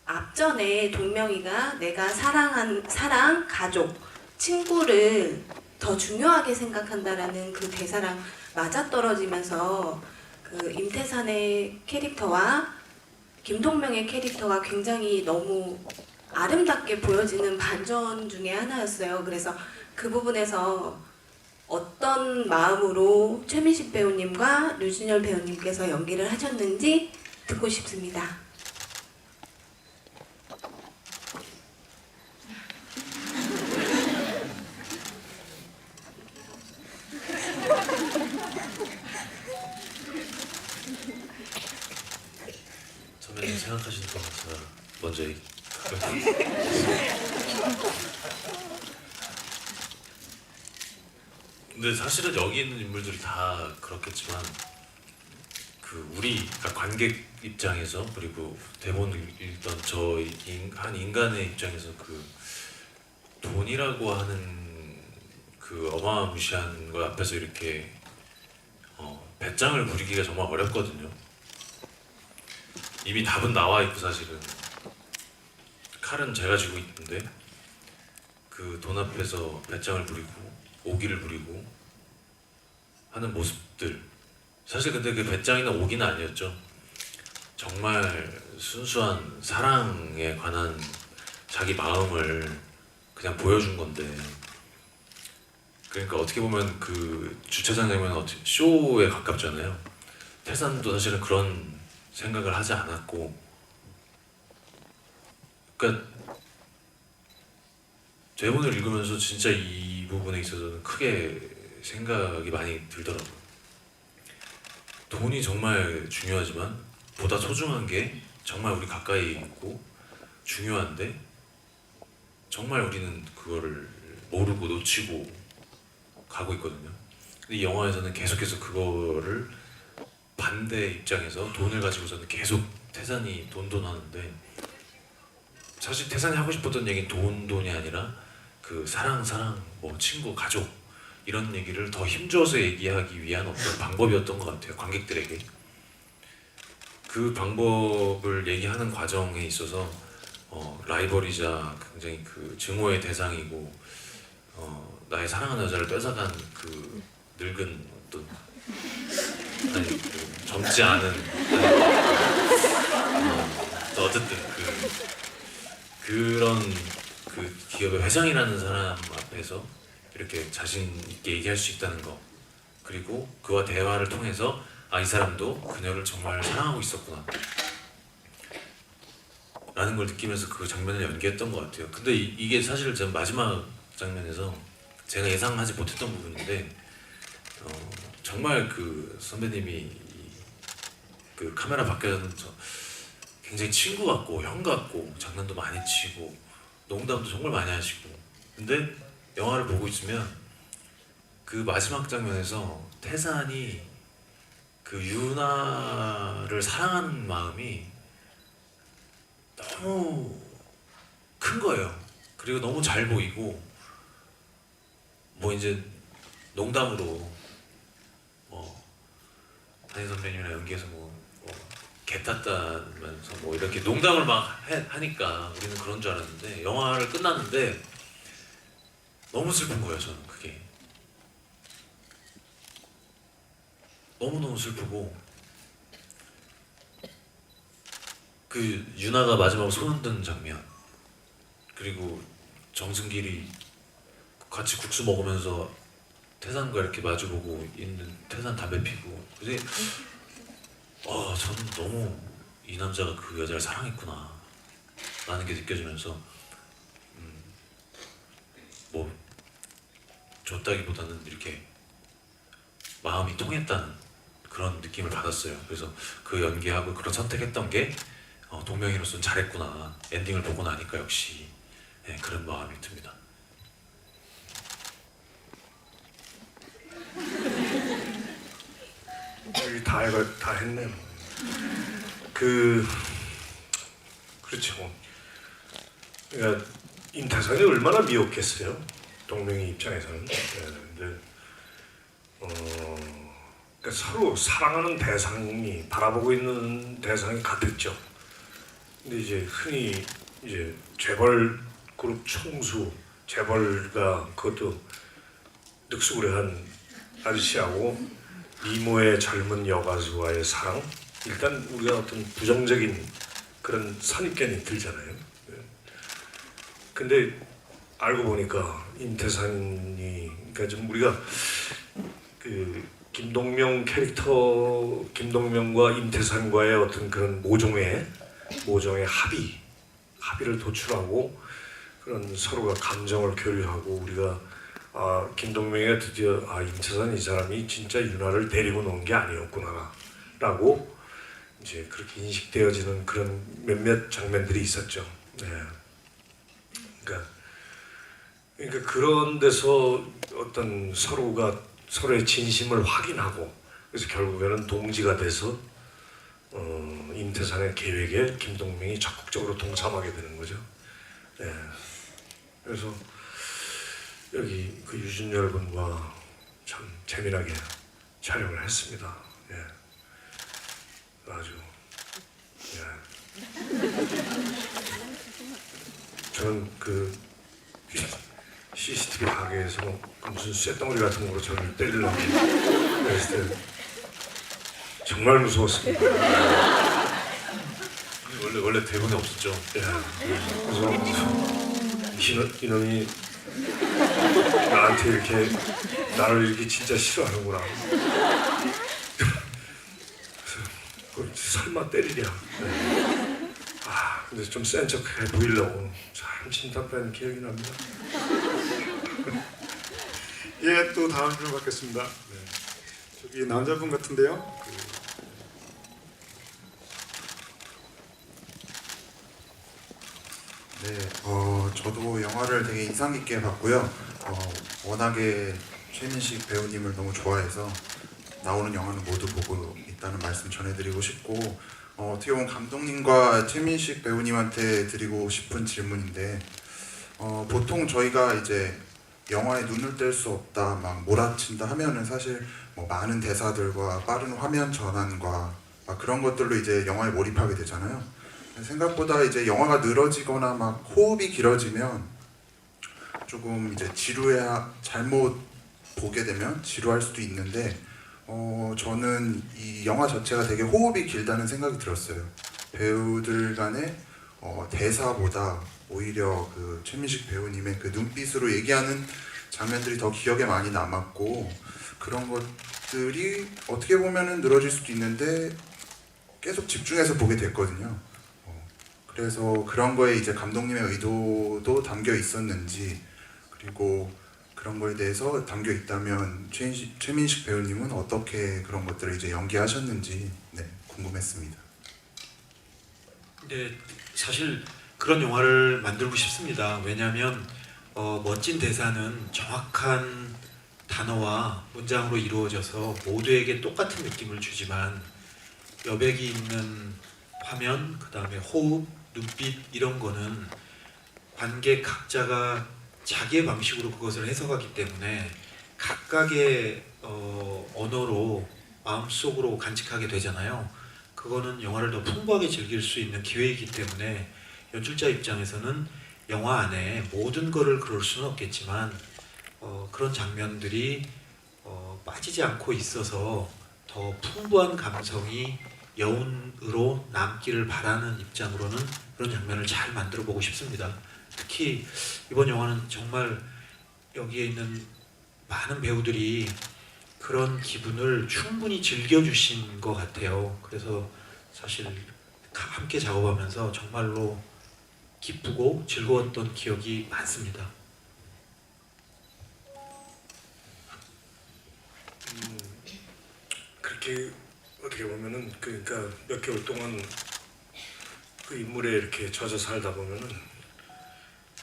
앞전에 동명이가 내가 사랑, 가족, 친구를 더 중요하게 생각한다라는 그 대사랑 맞아떨어지면서 그 임태산의 캐릭터와 김동명의 캐릭터가 굉장히 너무 아름답게 보여지는 반전 중에 하나였어요. 그래서 그 부분에서 어떤 마음으로 최민식 배우님과 류준열 배우님께서 연기를 하셨는지 듣고 싶습니다. 선배님 생각하시는 것 같아요. 먼저 얘기. 근데 사실은 여기 있는 인물들이 다 그렇겠지만 그 우리 그러니까 관객 입장에서 그리고 대본을 읽던 저 한 인간의 입장에서 그 돈이라고 하는 그 어마무시한 거 앞에서 이렇게 배짱을 부리기가 정말 어렵거든요. 이미 답은 나와 있고 사실은 칼은 제가 쥐고 있는데 그 돈 앞에서 배짱을 부리고 오기를 부리고 하는 모습들 사실 근데 그 배짱이나 오기는 아니었죠. 정말 순수한 사랑에 관한 자기 마음을 그냥 보여준 건데 그러니까 어떻게 보면 그 주차장 장면은 쇼에 가깝잖아요. 태산도 사실은 그런 생각을 하지 않았고 그러니까 대본을 읽으면서 진짜 이 부분에 있어서는 크게 생각이 많이 들더라고요. 돈이 정말 중요하지만 보다 소중한 게 정말 우리 가까이 있고 중요한데 정말 우리는 그거를 모르고 놓치고 가고 있거든요. 근데 이 영화에서는 계속해서 그거를 반대 입장에서 돈을 가지고서는 계속 태산이 돈 하는데 사실 태산이 하고 싶었던 얘기는 돈이 아니라 그 사랑 뭐 친구 가족 이런 얘기를 더 힘줘서 얘기하기 위한 어떤 방법이었던 것 같아요. 관객들에게 그 방법을 얘기하는 과정에 있어서 라이벌이자 굉장히 그 증오의 대상이고 나의 사랑하는 여자를 뺏어간 그 늙은 어떤 아니 그 젊지 않은 어쨌든 그런 그 기업의 회장이라는 사람 앞에서 이렇게 자신 있게 얘기할 수 있다는 거 그리고 그와 대화를 통해서 이 사람도 그녀를 정말 사랑하고 있었구나 라는 걸 느끼면서 그 장면을 연기했던 것 같아요. 근데 이게 사실 전 마지막 장면에서 제가 예상하지 못했던 부분인데 정말 그 선배님이 그 카메라 밖에서는 굉장히 친구 같고 형 같고 장난도 많이 치고 농담도 정말 많이 하시고 근데 영화를 보고 있으면 그 마지막 장면에서 태산이 그 유나를 사랑하는 마음이 너무 큰 거예요. 그리고 너무 잘 보이고 뭐 이제 농담으로 한희 선배님이랑 연기해서 개 탔다면서 이렇게 농담을 막 하니까 우리는 그런 줄 알았는데 영화를 끝났는데 너무 슬픈 거예요. 저는 그게 너무너무 슬프고 그 유나가 마지막으로 손 흔드는 장면 그리고 정승길이 같이 국수 먹으면서 태산과 이렇게 마주보고 있는 태산 담배 피고 근데 저는 너무 이 남자가 그 여자를 사랑했구나 라는 게 느껴지면서 뭐 줬다기보다는 이렇게 마음이 통했다는 그런 느낌을 받았어요. 그래서 그 연기하고 그런 선택했던 게 동명이로서는 잘했구나. 엔딩을 보고 나니까 역시 그런 마음이 듭니다. 여기 다 했네. 그렇죠. 그러니까 임태산이 얼마나 미웠겠어요. 동명이 입장에서는. 근데 그러니까 서로 사랑하는 대상이 바라보고 있는 대상이 같았죠. 근데 이제 흔히 이제 재벌 그룹 총수 재벌가 그것도 늑수구레한 아저씨하고 미모의 젊은 여가수와의 사랑, 일단 우리가 어떤 부정적인 그런 선입견이 들잖아요. 근데 알고 보니까 임태산이 그러니까 좀 우리가 그 김동명 캐릭터 김동명과 임태산과의 어떤 그런 모종의 합의를 도출하고 그런 서로가 감정을 교류하고 우리가 김동명이가 드디어 임태산 이 사람이 진짜 윤아를 데리고 놓은 게 아니었구나라고 이제 그렇게 인식되어지는 그런 몇몇 장면들이 있었죠. 네. 그러니까 그런 데서 어떤 서로가 서로의 진심을 확인하고 그래서 결국에는 동지가 돼서 임태산의 계획에 김동명이 적극적으로 동참하게 되는 거죠. 네. 그래서 여기 그 유준열 군과 참 재미나게 촬영을 했습니다. 예. 아주 저는 그 CCTV 가게에서 무슨 쇳덩어리 같은 걸로 저를 때리려고 그랬을 때 정말 무서웠습니다. 원래 대본에 없었죠. 예. 그래서 이놈이 나한테 이렇게 나를 이렇게 진짜 싫어하는구나. 그래서 설마 때리랴. 네. 근데 좀 센 척해 보이려고 참 진땀 기억이 납니다. 예, 또 다음 분 받겠습니다. 네. 저기 남자분 같은데요. 네, 저도 영화를 되게 인상 깊게 봤고요. 워낙에 최민식 배우님을 너무 좋아해서 나오는 영화는 모두 보고 있다는 말씀 전해드리고 싶고, 어떻게 보면 감독님과 최민식 배우님한테 드리고 싶은 질문인데, 보통 저희가 이제 영화에 눈을 뗄 수 없다, 막 몰아친다 하면은 사실 뭐 많은 대사들과 빠른 화면 전환과 막 그런 것들로 이제 영화에 몰입하게 되잖아요. 생각보다 이제 영화가 늘어지거나 막 호흡이 길어지면 조금 이제 잘못 보게 되면 지루할 수도 있는데, 저는 이 영화 자체가 되게 호흡이 길다는 생각이 들었어요. 배우들 간의 대사보다 오히려 그 최민식 배우님의 그 눈빛으로 얘기하는 장면들이 더 기억에 많이 남았고, 그런 것들이 어떻게 보면은 늘어질 수도 있는데 계속 집중해서 보게 됐거든요. 그래서 그런 거에 이제 감독님의 의도도 담겨 있었는지, 그리고 그런 거에 대해서 담겨 있다면 최민식 배우님은 어떻게 그런 것들을 이제 연기하셨는지 궁금했습니다. 네, 사실 그런 영화를 만들고 싶습니다. 왜냐하면 멋진 대사는 정확한 단어와 문장으로 이루어져서 모두에게 똑같은 느낌을 주지만 여백이 있는 화면, 그 다음에 호흡, 눈빛 이런 거는 관객 각자가 자기의 방식으로 그것을 해석하기 때문에 각각의 언어로 마음속으로 간직하게 되잖아요. 그거는 영화를 더 풍부하게 즐길 수 있는 기회이기 때문에 연출자 입장에서는 영화 안에 모든 거를 그럴 수는 없겠지만 그런 장면들이 빠지지 않고 있어서 더 풍부한 감성이 여운으로 남기를 바라는 입장으로는 그런 장면을 잘 만들어 보고 싶습니다. 특히 이번 영화는 정말 여기에 있는 많은 배우들이 그런 기분을 충분히 즐겨주신 것 같아요. 그래서 사실 함께 작업하면서 정말로 기쁘고 즐거웠던 기억이 많습니다. 그렇게 어떻게 보면은 그러니까 몇 개월 동안 그 인물에 이렇게 젖어 살다 보면은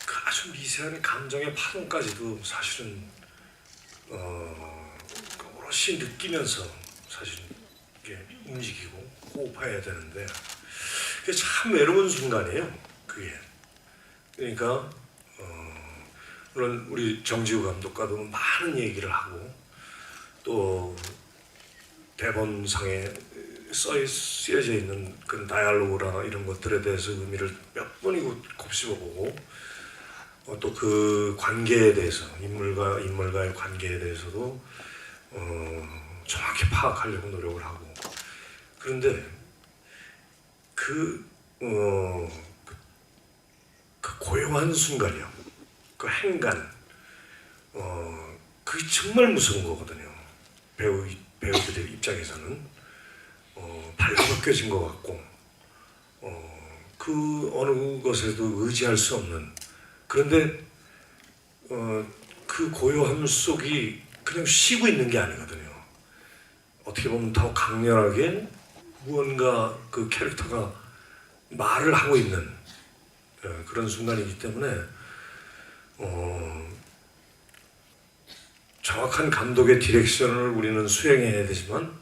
그 아주 미세한 감정의 파동까지도 사실은 오롯이 느끼면서 사실은 이게 움직이고 호흡해야 되는데 그게 참 외로운 순간이에요. 그게 그러니까 물론 우리 정지우 감독과도 많은 얘기를 하고 또 대본상에 쓰여져 있는 그 다이얼로그나 이런 것들에 대해서 의미를 몇 번이고 곱씹어보고 또 그 관계에 대해서 인물과의 관계에 대해서도 정확히 파악하려고 노력을 하고 그런데 그 고요한 순간이요, 그 행간, 그게 정말 무서운 거거든요. 배우들의 입장에서는 발가벗겨진 것 같고 그 어느 것에도 의지할 수 없는 그런데 그 고요함 속이 그냥 쉬고 있는 게 아니거든요. 어떻게 보면 더 강렬하게 무언가 그 캐릭터가 말을 하고 있는 그런 순간이기 때문에 정확한 감독의 디렉션을 우리는 수행해야 되지만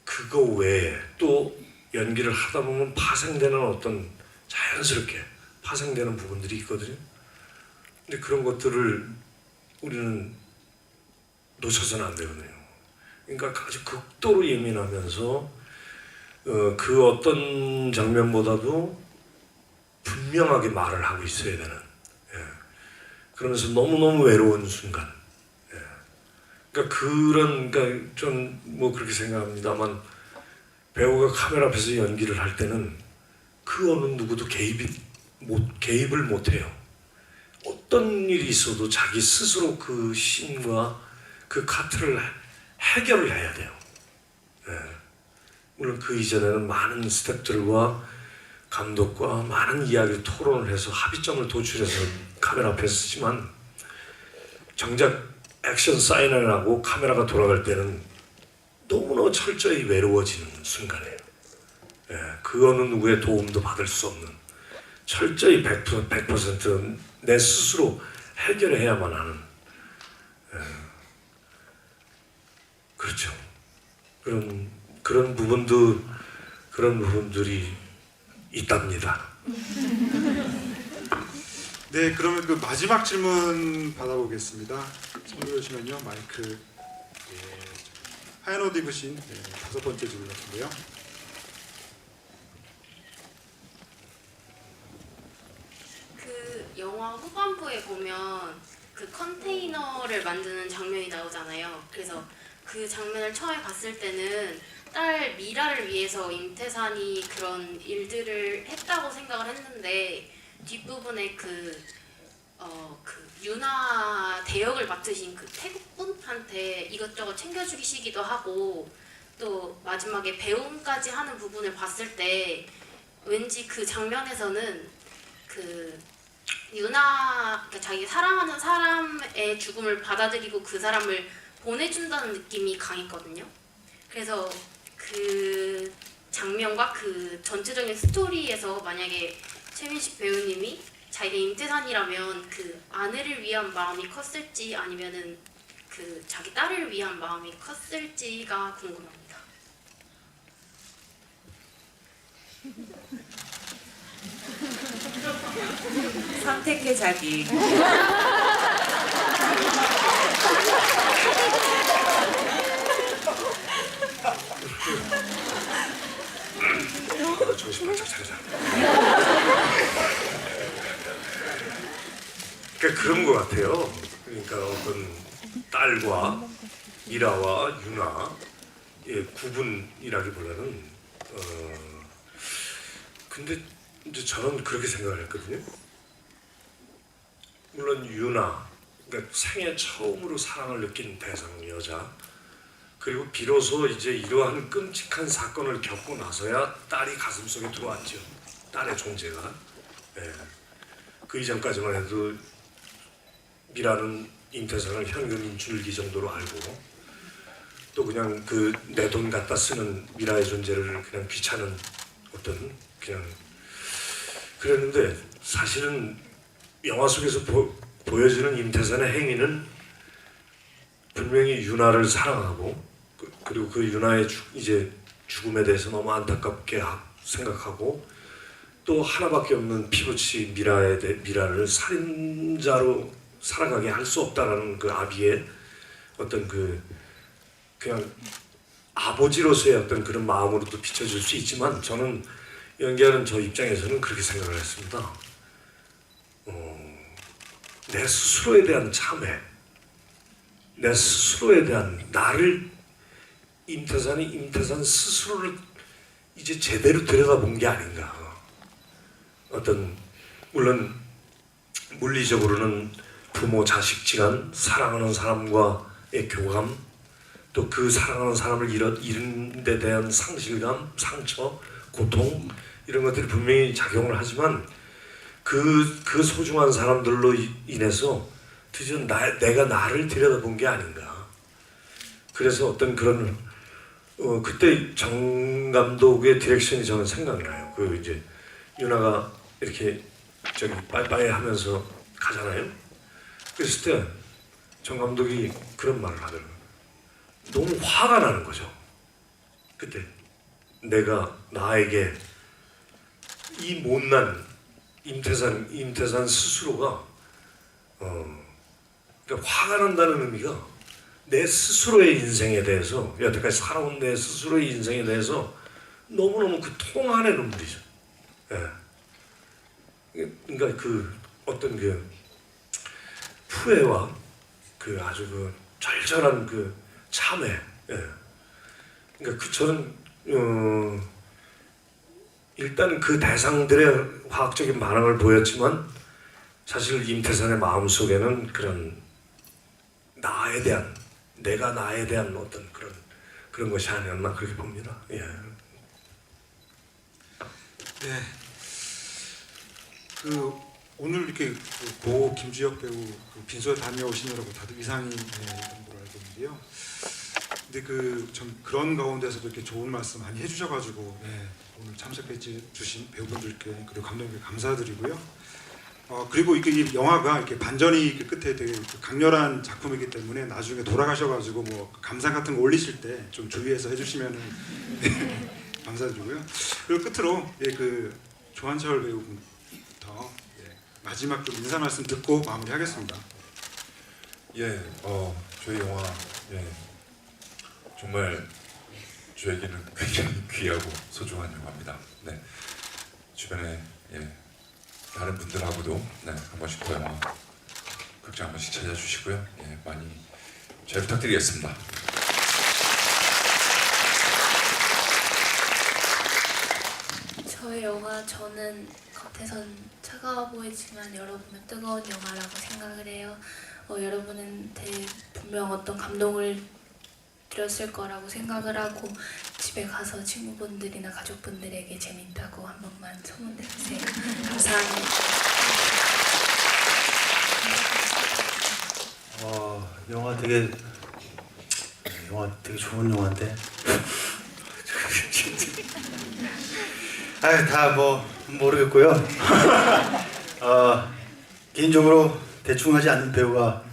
그거 외에 또 연기를 하다 보면 파생되는 어떤 자연스럽게 파생되는 부분들이 있거든요. 근데 그런 것들을 우리는 놓쳐서는 안 되거든요. 그러니까 아주 극도로 예민하면서 그 어떤 장면보다도 분명하게 말을 하고 있어야 되는 그러면서 너무너무 외로운 순간 그러니까 전 뭐 그렇게 생각합니다만 배우가 카메라 앞에서 연기를 할 때는 그 어느 누구도 개입을 못해요. 어떤 일이 있어도 자기 스스로 그 씬과 그 카트를 해결을 해야 돼요. 물론 그 이전에는 많은 스태프들과 감독과 많은 이야기를 토론을 해서 합의점을 도출해서 카메라 앞에 쓰지만 정작 액션 사인을 하고 카메라가 돌아갈 때는 너무나 철저히 외로워지는 순간이에요. 그 어느 누구의 도움도 받을 수 없는 철저히 100% 내 스스로 해결해야만 하는 그렇죠. 그런 부분들이 있답니다. 네, 그러면 그 마지막 질문 받아보겠습니다. 손들어 주시면요, 마이크. 하얀 옷 입으신 5번째 질문 같은데요. 그 영화 후반부에 보면 그 컨테이너를 만드는 장면이 나오잖아요. 그래서 그 장면을 처음에 봤을 때는 딸 미라를 위해서 임태산이 그런 일들을 했다고 생각을 했는데 뒷부분에 그 유나 대역을 맡으신 그 태국분한테 이것저것 챙겨주시기도 하고 또 마지막에 배움까지 하는 부분을 봤을 때 왠지 그 장면에서는 그 유나 그러니까 자기 사랑하는 사람의 죽음을 받아들이고 그 사람을 보내준다는 느낌이 강했거든요. 그래서 그 장면과 그 전체적인 스토리에서 만약에 최민식 배우님이 자기가 임태산이라면 그 아내를 위한 마음이 컸을지 아니면은 그 자기 딸을 위한 마음이 컸을지가 궁금합니다. 선택해 자기. 정신 바짝 차리자. 그러니까 그런 것 같아요. 그러니까 어떤 딸과 미라와 유나의 구분이라기보다는 근데 이제 저는 그렇게 생각을 했거든요. 물론 유나 그러니까 생애 처음으로 사랑을 느낀 대상 여자. 그리고 비로소 이제 이러한 끔찍한 사건을 겪고 나서야 딸이 가슴속에 들어왔죠. 딸의 존재가. 예. 그 이전까지만 해도 미라는 임태선을 현금 인출기 정도로 알고 또 그냥 그 내 돈 갖다 쓰는 미라의 존재를 그냥 귀찮은 어떤 그냥 그랬는데 사실은 영화 속에서 보여지는 임태선의 행위는 분명히 유나를 사랑하고 그리고 그 유나의 이제 죽음에 대해서 너무 안타깝게 생각하고 또 하나밖에 없는 피부치 미라를 살인자로 살아가게 할 수 없다라는 그 아비의 어떤 그냥 아버지로서의 어떤 그런 마음으로도 비춰질 수 있지만 저는 연기하는 저 입장에서는 그렇게 생각을 했습니다. 내 스스로에 대한 참회, 내 스스로에 대한 나를 임태선 스스로를 이제 제대로 들여다본 게 아닌가. 어떤 물론 물리적으로는 부모 자식지간 사랑하는 사람과의 교감 또 그 사랑하는 사람을 잃은 데 대한 상실감, 상처, 고통 이런 것들이 분명히 작용을 하지만 그 소중한 사람들로 인해서 드디어 내가 나를 들여다본 게 아닌가. 그래서 어떤 그런 그때 정 감독의 디렉션이 저는 생각나요. 그 이제 유나가 이렇게 저기 빠이빠이 하면서 가잖아요. 그랬을 때 정 감독이 그런 말을 하더라고요. 너무 화가 나는 거죠. 그때 내가 나에게 이 못난 임태산 스스로가 그러니까 화가 난다는 의미가 내 스스로의 인생에 대해서 여태까지 살아온 내 스스로의 인생에 대해서 너무너무 그 통 안의 눈물이죠. 예. 그러니까 그 어떤 그 후회와 그 아주 그 절절한 그 참회. 예. 그러니까 저는 일단 그 대상들의 화학적인 반응을 보였지만 사실 임태선의 마음 속에는 그런 내가 나에 대한 어떤 그런 것이 아니었나 그렇게 봅니다. 예. 네. 오늘 이렇게 고 김주혁 배우 빈소에 다녀오시느라고 다들 이상이 있는 걸로 알고 있는데요. 근데 좀 그런 가운데서도 이렇게 좋은 말씀 많이 해주셔가지고 오늘 참석해 주신 배우분들께 그리고 감독님께 감사드리고요. 그리고 이 영화가 이렇게 반전이 끝에 되게 강렬한 작품이기 때문에 나중에 돌아가셔가지고 뭐 감상 같은 거 올리실 때 좀 주의해서 해주시면은 감사드리고요. 그리고 끝으로 조한철 배우부터 마지막 좀 인사 말씀 듣고 마무리하겠습니다. 저희 영화 정말 저에게는 굉장히 귀하고 소중한 영화입니다. 네, 주변에 다른 분들하고도 한 번씩 더 영화 극장 한 번씩 찾아주시고요. 많이 잘 부탁드리겠습니다. 저의 영화 저는 겉에선 차가워 보이지만 여러분은 뜨거운 영화라고 생각을 해요. 여러분한테 분명 어떤 감동을 드렸을 거라고 생각을 하고 집에 가서 친구분들이나 가족분들에게 재밌다고 한 번만 소문내주세요. 감사합니다. 영화 되게 좋은 영화인데 다 모르겠고요. 개인적으로 대충 하지 않는 배우가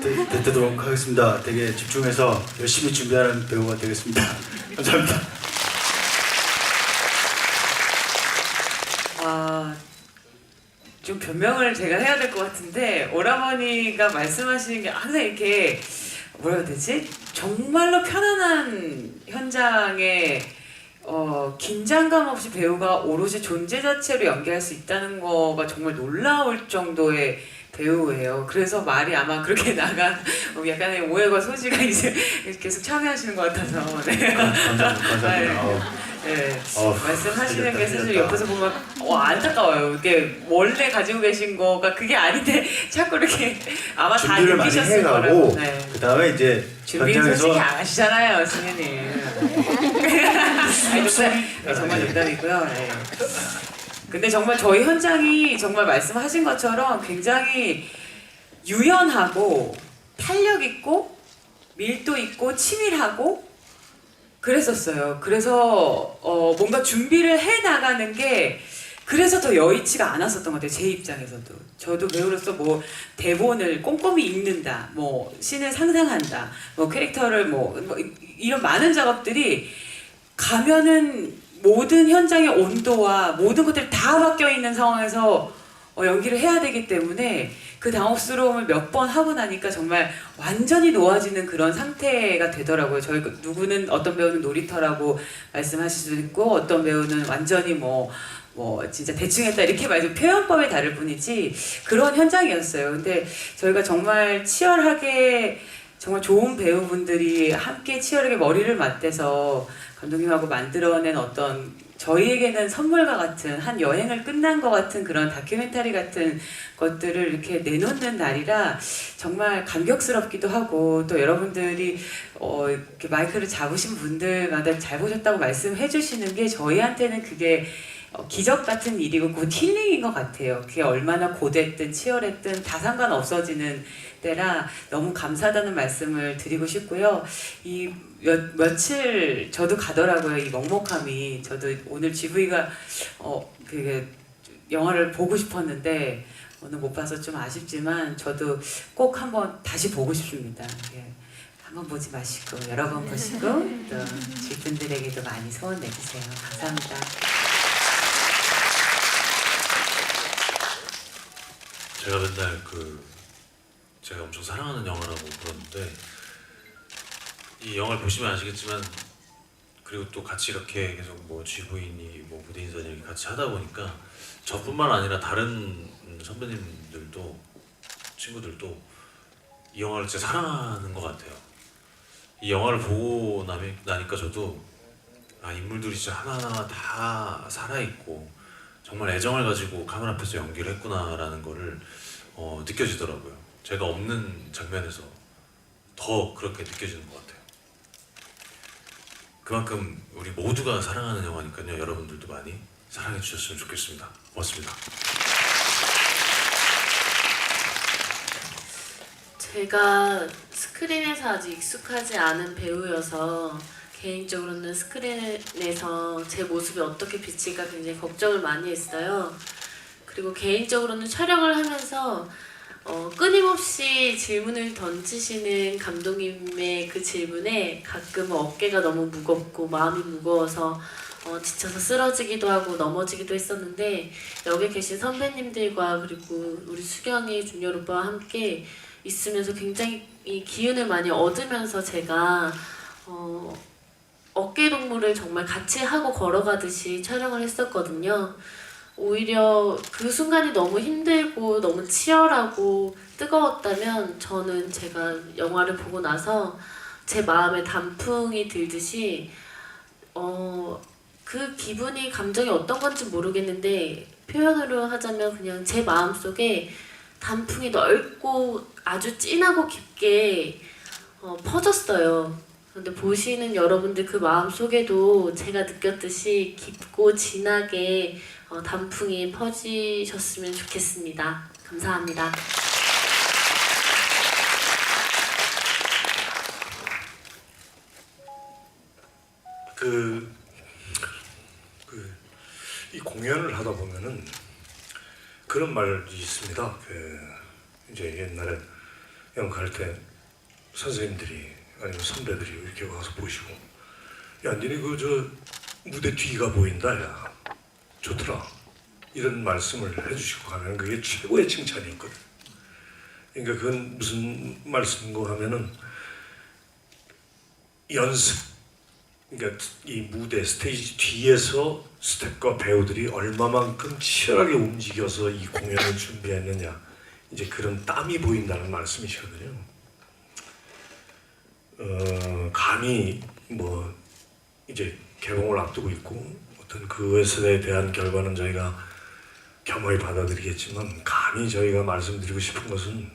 되도록 하겠습니다. 되게 집중해서 열심히 준비하는 배우가 되겠습니다. 감사합니다. 좀 변명을 제가 해야 될 것 같은데 오라버니가 말씀하시는 게 항상 이렇게 뭐라 해야 되지? 정말로 편안한 현장에 긴장감 없이 배우가 오롯이 존재 자체로 연기할 수 있다는 거가 정말 놀라울 정도의 배우예요. 그래서 말이 아마 그렇게 나간 약간의 오해가 소지가 이제 계속 참여하시는 것 같아서. 네. 감사합니다. 네, 어, 말씀하시는 게 사실 틀렸다. 옆에서 보면 안타까워요. 이게 원래 가지고 계신 거가 그게 아닌데 자꾸 이렇게 아마 다 준비를 많이 느끼셨을 해가고 거라고. 네. 그 다음에 이제 준비 솔직히 현장에서 안 하시잖아요, 승현님. 정말 농담이고요. 네. 근데 정말 저희 현장이 정말 말씀하신 것처럼 굉장히 유연하고 탄력 있고 밀도 있고 치밀하고 그랬었어요. 그래서 뭔가 준비를 해 나가는 게 그래서 더 여의치가 않았었던 것 같아요. 제 입장에서도. 저도 배우로서 뭐 대본을 꼼꼼히 읽는다, 뭐 씬을 상상한다, 뭐 캐릭터를 뭐 이런 많은 작업들이 가면은 모든 현장의 온도와 모든 것들이 다 바뀌어 있는 상황에서 연기를 해야 되기 때문에 그 당혹스러움을 몇 번 하고 나니까 정말 완전히 놓아지는 그런 상태가 되더라고요. 저희 누구는 어떤 배우는 놀이터라고 말씀하실 수도 있고 어떤 배우는 완전히 뭐 진짜 대충 했다 이렇게 말해서 표현법이 다를 뿐이지 그런 현장이었어요. 근데 저희가 정말 치열하게 정말 좋은 배우분들이 함께 치열하게 머리를 맞대서 감독님하고 만들어낸 어떤 저희에게는 선물과 같은 한 여행을 끝난 것 같은 그런 다큐멘터리 같은 것들을 이렇게 내놓는 날이라 정말 감격스럽기도 하고 또 여러분들이 이렇게 마이크를 잡으신 분들마다 잘 보셨다고 말씀해 주시는 게 저희한테는 그게 기적 같은 일이고 곧 힐링인 것 같아요. 그게 얼마나 고됐든 치열했든 다 상관없어지는 때라 너무 감사하다는 말씀을 드리고 싶고요. 이 며칠 저도 가더라고요. 이 먹먹함이. 저도 오늘 GV가 그 영화를 보고 싶었는데 오늘 못 봐서 좀 아쉽지만 저도 꼭 한번 다시 보고 싶습니다. 예. 한번 보지 마시고 여러 번 보시고 또 주분들에게도 많이 소원 내주세요. 감사합니다. 제가 맨날 제가 엄청 사랑하는 영화라고 그러는데 이 영화를 보시면 아시겠지만 그리고 또 같이 이렇게 계속 뭐 쥐부인이 뭐 무대 인사님 이렇게 같이 하다 보니까 저뿐만 아니라 다른 선배님들도 친구들도 이 영화를 진짜 사랑하는 것 같아요. 이 영화를 보고 나니까 저도 인물들이 진짜 하나하나 다 살아있고 정말 애정을 가지고 카메라 앞에서 연기를 했구나라는 거를 느껴지더라고요. 제가 없는 장면에서 더 그렇게 느껴지는 것 같아요. 그만큼 우리 모두가 사랑하는 영화니까요. 여러분들도 많이 사랑해 주셨으면 좋겠습니다. 고맙습니다. 제가 스크린에서 아직 익숙하지 않은 배우여서 개인적으로는 스크린에서 제 모습이 어떻게 비칠까 굉장히 걱정을 많이 했어요. 그리고 개인적으로는 촬영을 하면서 끊임없이 질문을 던지시는 감독님의 그 질문에 가끔 어깨가 너무 무겁고 마음이 무거워서 지쳐서 쓰러지기도 하고 넘어지기도 했었는데 여기 계신 선배님들과 그리고 우리 수경이 준열 오빠와 함께 있으면서 굉장히 이 기운을 많이 얻으면서 제가 어깨동무를 정말 같이 하고 걸어가듯이 촬영을 했었거든요. 오히려 그 순간이 너무 힘들고 너무 치열하고 뜨거웠다면 저는 제가 영화를 보고 나서 제 마음에 단풍이 들듯이 그 기분이 감정이 어떤 건지 모르겠는데 표현으로 하자면 그냥 제 마음속에 단풍이 넓고 아주 진하고 깊게 퍼졌어요. 근데 보시는 여러분들 그 마음속에도 제가 느꼈듯이 깊고 진하게 단풍이 퍼지셨으면 좋겠습니다. 감사합니다. 이 공연을 하다 보면은 그런 말이 있습니다. 이제 옛날에 연극할 때 선생님들이 아니면 선배들이 이렇게 와서 보시고 야 니네 저 무대 뒤가 보인다 야 좋더라 이런 말씀을 해주시고 하면 그게 최고의 칭찬이었거든. 그러니까 그건 무슨 말씀인가 하면은 연습 그러니까 이 무대 스테이지 뒤에서 스태프과 배우들이 얼마만큼 치열하게 움직여서 이 공연을 준비했느냐 이제 그런 땀이 보인다는 말씀이시거든요. 감히 뭐 이제 개봉을 앞두고 있고 어떤 그것에 대한 결과는 저희가 겸허히 받아들이겠지만 감히 저희가 말씀드리고 싶은 것은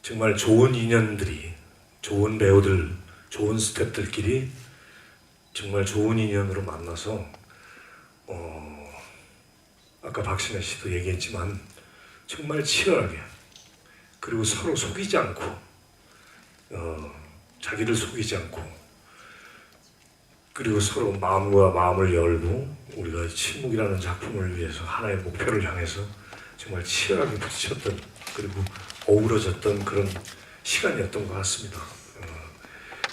정말 좋은 인연들이 좋은 배우들, 좋은 스태프들끼리 정말 좋은 인연으로 만나서 아까 박신혜 씨도 얘기했지만 정말 치열하게 그리고 서로 속이지 않고 자기를 속이지 않고 그리고 서로 마음과 마음을 열고 우리가 침묵이라는 작품을 위해서 하나의 목표를 향해서 정말 치열하게 부딪혔던 그리고 어우러졌던 그런 시간이었던 것 같습니다.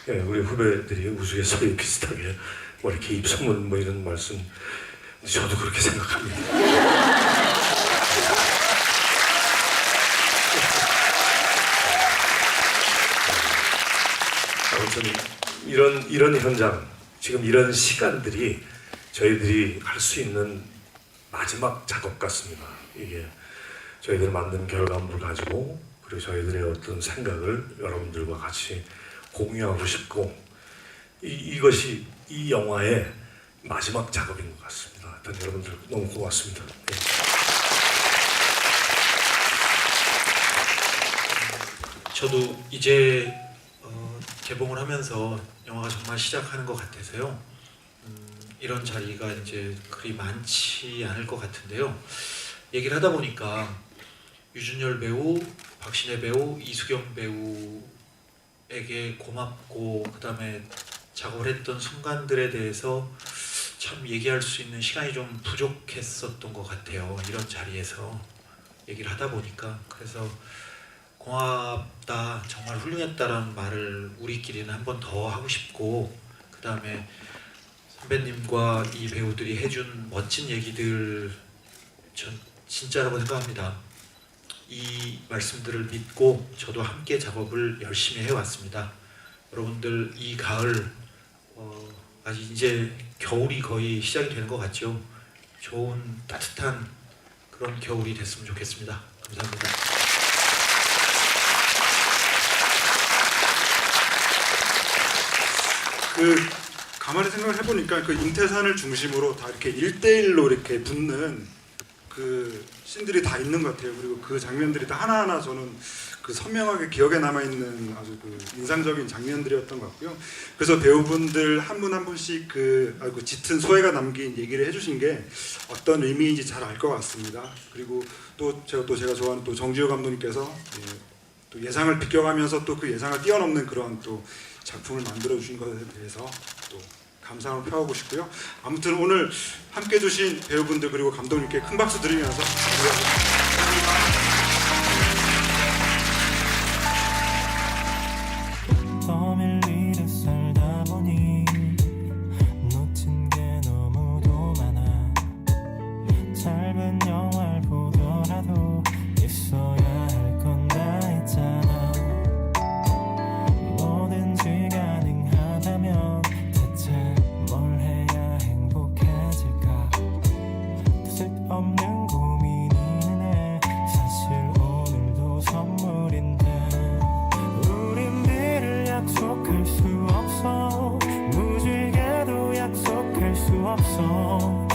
예, 우리 후배들이 우스갯소리 비슷하게 뭐 이렇게 입소문 뭐 이런 말씀 저도 그렇게 생각합니다. 아무튼 이런 현장 지금 이런 시간들이 저희들이 할 수 있는 마지막 작업 같습니다. 이게 저희들이 만든 결과물을 가지고 그리고 저희들의 어떤 생각을 여러분들과 같이 공유하고 싶고 이것이 이 영화의 마지막 작업인 것 같습니다. 하여튼 여러분들 너무 고맙습니다. 네. 저도 이제 개봉을 하면서 영화가 정말 시작하는 것 같아서요. 이런 자리가 이제 그리 많지 않을 것 같은데요. 얘기를 하다 보니까 유준열 배우, 박신혜 배우, 이수경 배우에게 고맙고 그다음에 작업을 했던 순간들에 대해서 참 얘기할 수 있는 시간이 좀 부족했었던 것 같아요. 이런 자리에서 얘기를 하다 보니까. 그래서 고맙다, 정말 훌륭했다라는 말을 우리끼리는 한 번 더 하고 싶고 그다음에 선배님과 이 배우들이 해준 멋진 얘기들 전 진짜라고 생각합니다. 이 말씀들을 믿고 저도 함께 작업을 열심히 해왔습니다. 여러분들 이 가을 아직 이제 겨울이 거의 시작이 되는 것 같죠. 좋은 따뜻한 그런 겨울이 됐으면 좋겠습니다. 감사합니다. 가만히 생각을 해보니까 그 임태산을 중심으로 다 이렇게 1대1로 이렇게 붙는 그 씬들이 다 있는 것 같아요. 그리고 그 장면들이 다 하나하나 저는 그 선명하게 기억에 남아있는 아주 그 인상적인 장면들이었던 것 같고요. 그래서 배우분들 한 분 한 분씩 그 짙은 소회가 남긴 얘기를 해주신 게 어떤 의미인지 잘 알 것 같습니다. 그리고 또 제가 좋아하는 또 정지호 감독님께서 또 예상을 비껴가면서 또 그 예상을 뛰어넘는 그런 또 작품을 만들어 주신 것에 대해서 또 감사함을 표하고 싶고요. 아무튼 오늘 함께 해주신 배우분들 그리고 감독님께 큰 박수 드리면서 떠밀리듯 살다 보니 놓친 게 너무도 많아. 짧은 영화를 보더라도 있어야 할 건 다 있잖아. 뭐든지 가능하다면 대체 뭘 해야 행복해질까. 뜻없는 고민이 네 사실 오늘도 선물인데 우린 미래를 약속할 수 없어. 무지개도 약속할 수 없어.